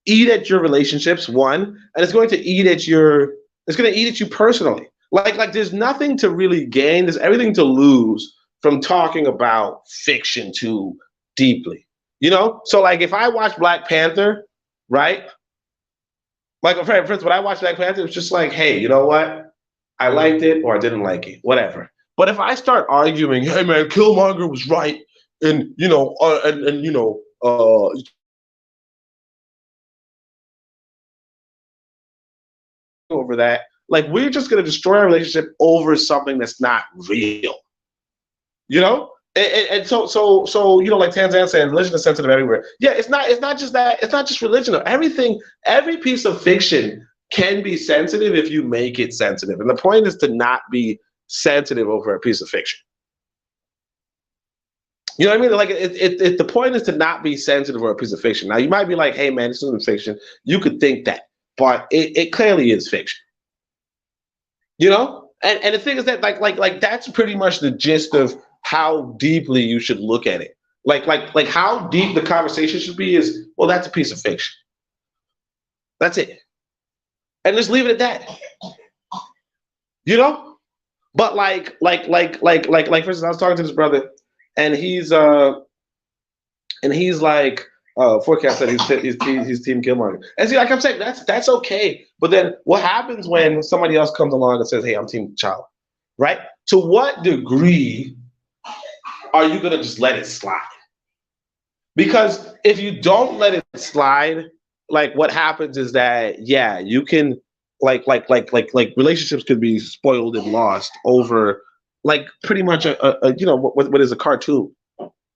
eat at your relationships, one, and it's going to eat at you personally. Like there's nothing to really gain, there's everything to lose from talking about fiction too deeply. You know? So like if I watch Black Panther, right? Like for instance, when I watched Black Panther, it was just like, hey, you know what? I liked it or I didn't like it, whatever. But if I start arguing, hey man, Killmonger was right, and you know, and you know, over that, like we're just gonna destroy our relationship over something that's not real. You know? And so you know, like Tanzan saying, religion is sensitive everywhere. Yeah, it's not just that. It's not just religion. Every piece of fiction can be sensitive if you make it sensitive. And the point is to not be sensitive over a piece of fiction. You know what I mean? Like the point is to not be sensitive over a piece of fiction. Now you might be like, hey man, this isn't fiction. You could think that, but it clearly is fiction. You know? And the thing is that like that's pretty much the gist of how deeply you should look at it. Like how deep the conversation should be is, well, that's a piece of fiction. That's it. And just leave it at that. You know? But like for instance, I was talking to this brother, and he's like, forecast that he's Team Killmonger. And see, like I'm saying, that's okay. But then what happens when somebody else comes along and says, hey, I'm Team T'Challa, right? To what degree are you gonna just let it slide? Because if you don't let it slide, like what happens is that, yeah, you can like relationships could be spoiled and lost over like pretty much a you know what is a cartoon.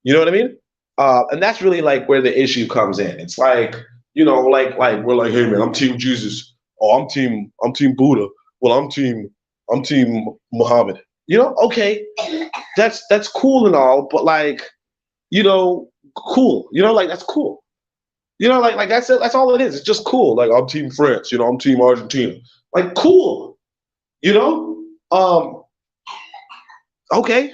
You know what I mean? And that's really like where the issue comes in. It's like, you know, like we're like, hey man, I'm Team Jesus. Oh, I'm Team Buddha. Well, I'm Team Muhammad. You know, okay, that's cool and all, but like, you know, cool. You know, like that's cool. You know, like that's it. That's all it is. It's just cool. Like I'm Team France. You know, I'm Team Argentina. Like cool. You know, okay.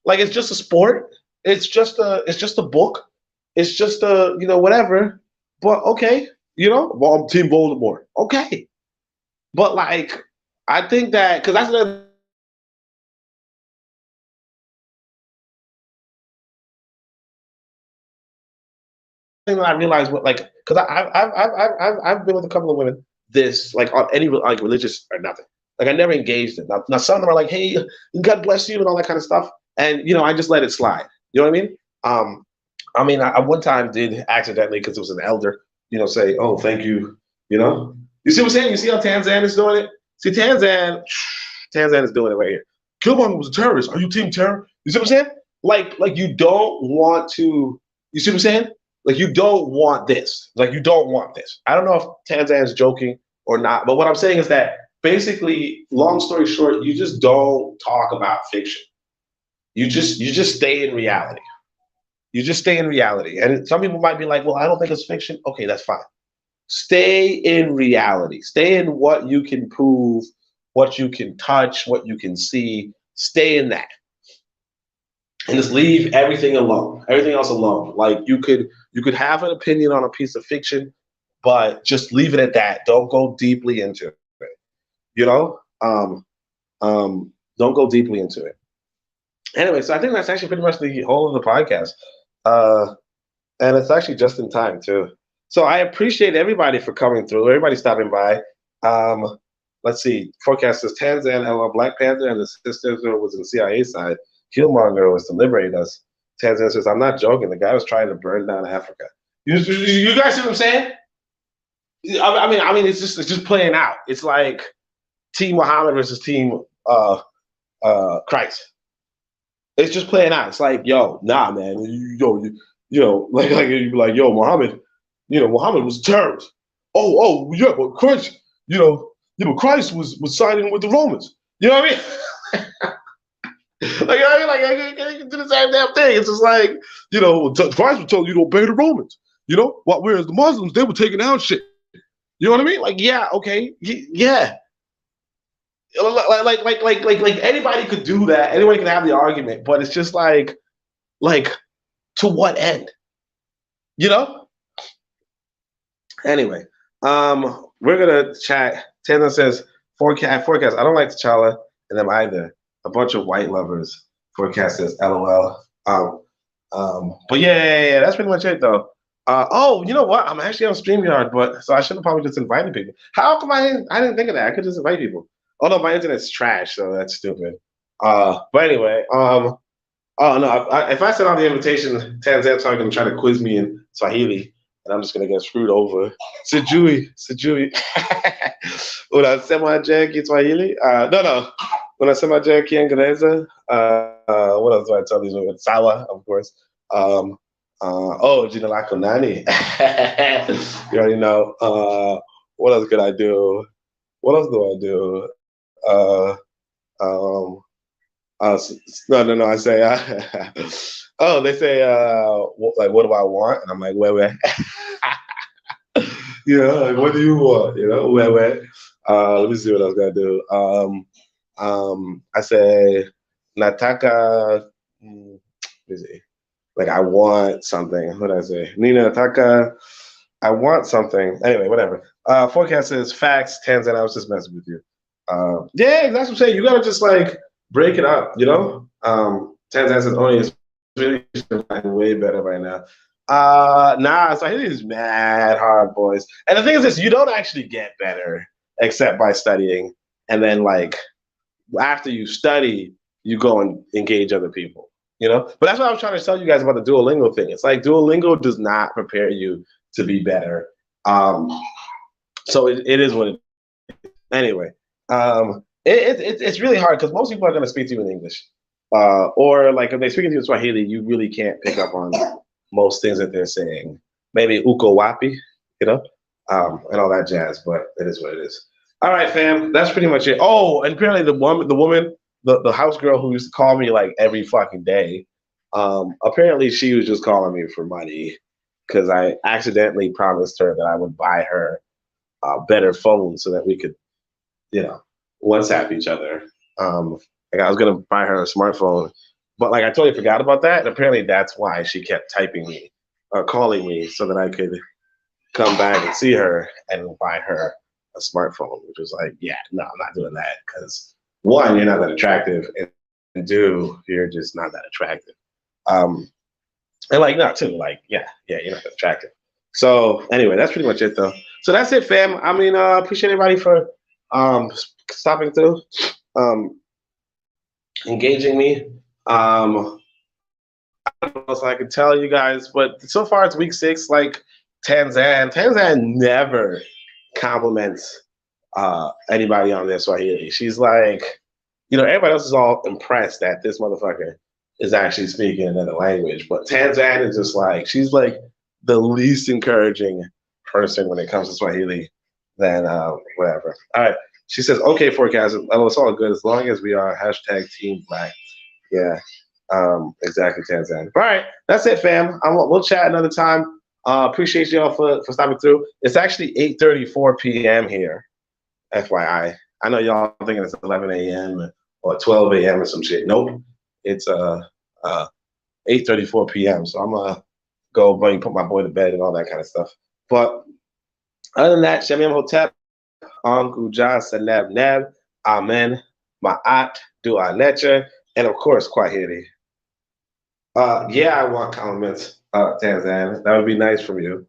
Like it's just a sport. It's just a book. It's just a whatever. But okay, well, I'm Team Voldemort. Okay, but like I think that because that's the thing that I realized, what like because I've been with a couple of women this like on any like religious or nothing. Like I never engaged in. Now some of them are like, hey, God bless you and all that kind of stuff, and I just let it slide. You know what I mean? I one time did accidentally because it was an elder, say, oh, thank you. You see what I'm saying? You see how Tanzan is doing it? See, Tanzan is doing it right here. Killmonger was a terrorist. Are you team terror? You see what I'm saying? Like you don't want to. You see what I'm saying? Like you don't want this. Like you don't want this. I don't know if Tanzan is joking or not, but what I'm saying is that basically, long story short, you just don't talk about fiction. You just stay in reality. You just stay in reality. And some people might be like, well, I don't think it's fiction. Okay, that's fine. Stay in reality. Stay in what you can prove, what you can touch, what you can see. Stay in that. And just leave everything alone. Everything else alone. Like you could have an opinion on a piece of fiction, but just leave it at that. Don't go deeply into it. You know? Don't go deeply into it. Anyway, so I think that's actually pretty much the whole of the podcast. And it's actually just in time too. So I appreciate everybody for coming through. Everybody stopping by. Let's see. Forecast says Tanzan LL Black Panther and the sister was in the CIA side. Killmonger was to liberate us. Tanzan says, I'm not joking. The guy was trying to burn down Africa. You guys see what I'm saying? I mean, it's just playing out. It's like Team Muhammad versus Team Christ. It's just playing out. It's like, yo, nah, man, like you be like, yo, Muhammad, Muhammad was a terrorist. Oh, yeah, but Christ, Christ was siding with the Romans. You know what I mean? I can do the same damn thing. It's just like, Christ was telling you to obey the Romans. Whereas the Muslims, they were taking down shit. You know what I mean? Like, yeah, okay, yeah. Like anybody could do that. Anybody can have the argument, but it's just like to what end? Anyway, we're gonna chat. Taylor says forecast. I don't like T'Challa and them either. A bunch of white lovers. Forecast says LOL. But yeah, that's pretty much it though. Oh, you know what? I'm actually on StreamYard, but so I should have probably just invited people. How come I didn't think of that? I could just invite people. Oh no, my internet's trash, so that's stupid. But anyway, oh no, if I send out the invitation, Tanzan's probably gonna try to quiz me in Swahili, and I'm just gonna get screwed over. Sijui. Unasema je Kiswahili? No. Unasema je Kiingereza? What else do I tell these women? Sawa, of course. Jina lako nani? You already know. What else could I do? What else do I do? No. I say, they say, what do I want? And I'm like, where? Like, what do you want? Where? Let me see what I was gonna do. I say, Nataka. Let me see. Like, I want something. What did I say? Nina Nataka. I want something. Anyway, whatever. Forecast says facts. Tanzan, I was just messing with you. Yeah, that's what I'm saying. You gotta just like break it up, Tanzan says only is really way better right now. So I think it's mad hard, boys. And the thing is this, you don't actually get better except by studying. And then like after you study, you go and engage other people, But that's what I was trying to tell you guys about the Duolingo thing. It's like Duolingo does not prepare you to be better. So it is what it is. Anyway, it's really hard because most people are going to speak to you in English. Or like if they're speaking to you in Swahili, you really can't pick up on most things that they're saying. Maybe uko wapi, and all that jazz, but it is what it is. All right, fam, that's pretty much it. Oh, and apparently the woman, the house girl who used to call me like every fucking day, apparently she was just calling me for money because I accidentally promised her that I would buy her a better phone so that we could, WhatsApp each other. Like I was gonna buy her a smartphone, But like I totally forgot about that, and apparently that's why she kept typing me or calling me so that I could come back and see her and buy her a smartphone, which was like, yeah, no, I'm not doing that because one, you're not that attractive, and two, you're just not that attractive. And like, no, too, like, yeah, you're not that attractive. So anyway, that's pretty much it though. So that's it, fam. I mean, appreciate everybody for stopping through, engaging me. I don't know what else I can tell you guys, but so far it's week 6. Like Tanzan never compliments anybody on their Swahili. She's like, everybody else is all impressed that this motherfucker is actually speaking another language, but Tanzan is just like, she's like the least encouraging person when it comes to Swahili than whatever. All right. She says, okay, forecast. Oh, it's all good as long as we are hashtag Team Black. Yeah, exactly, Tanzan. All right, that's it, fam. We'll chat another time. Appreciate y'all for stopping through. It's actually 8:34 p.m. here, FYI. I know y'all thinking it's 11 a.m. or 12 a.m. or some shit. Nope, it's 8:34 p.m. So I'm gonna go put my boy to bed and all that kind of stuff. But other than that, Shem Hotep, Guja Saneb Neb, Amen, Ma'at, Dua Leche, and of course, Kwahiri. Yeah, I want compliments, Tanzan. That would be nice from you.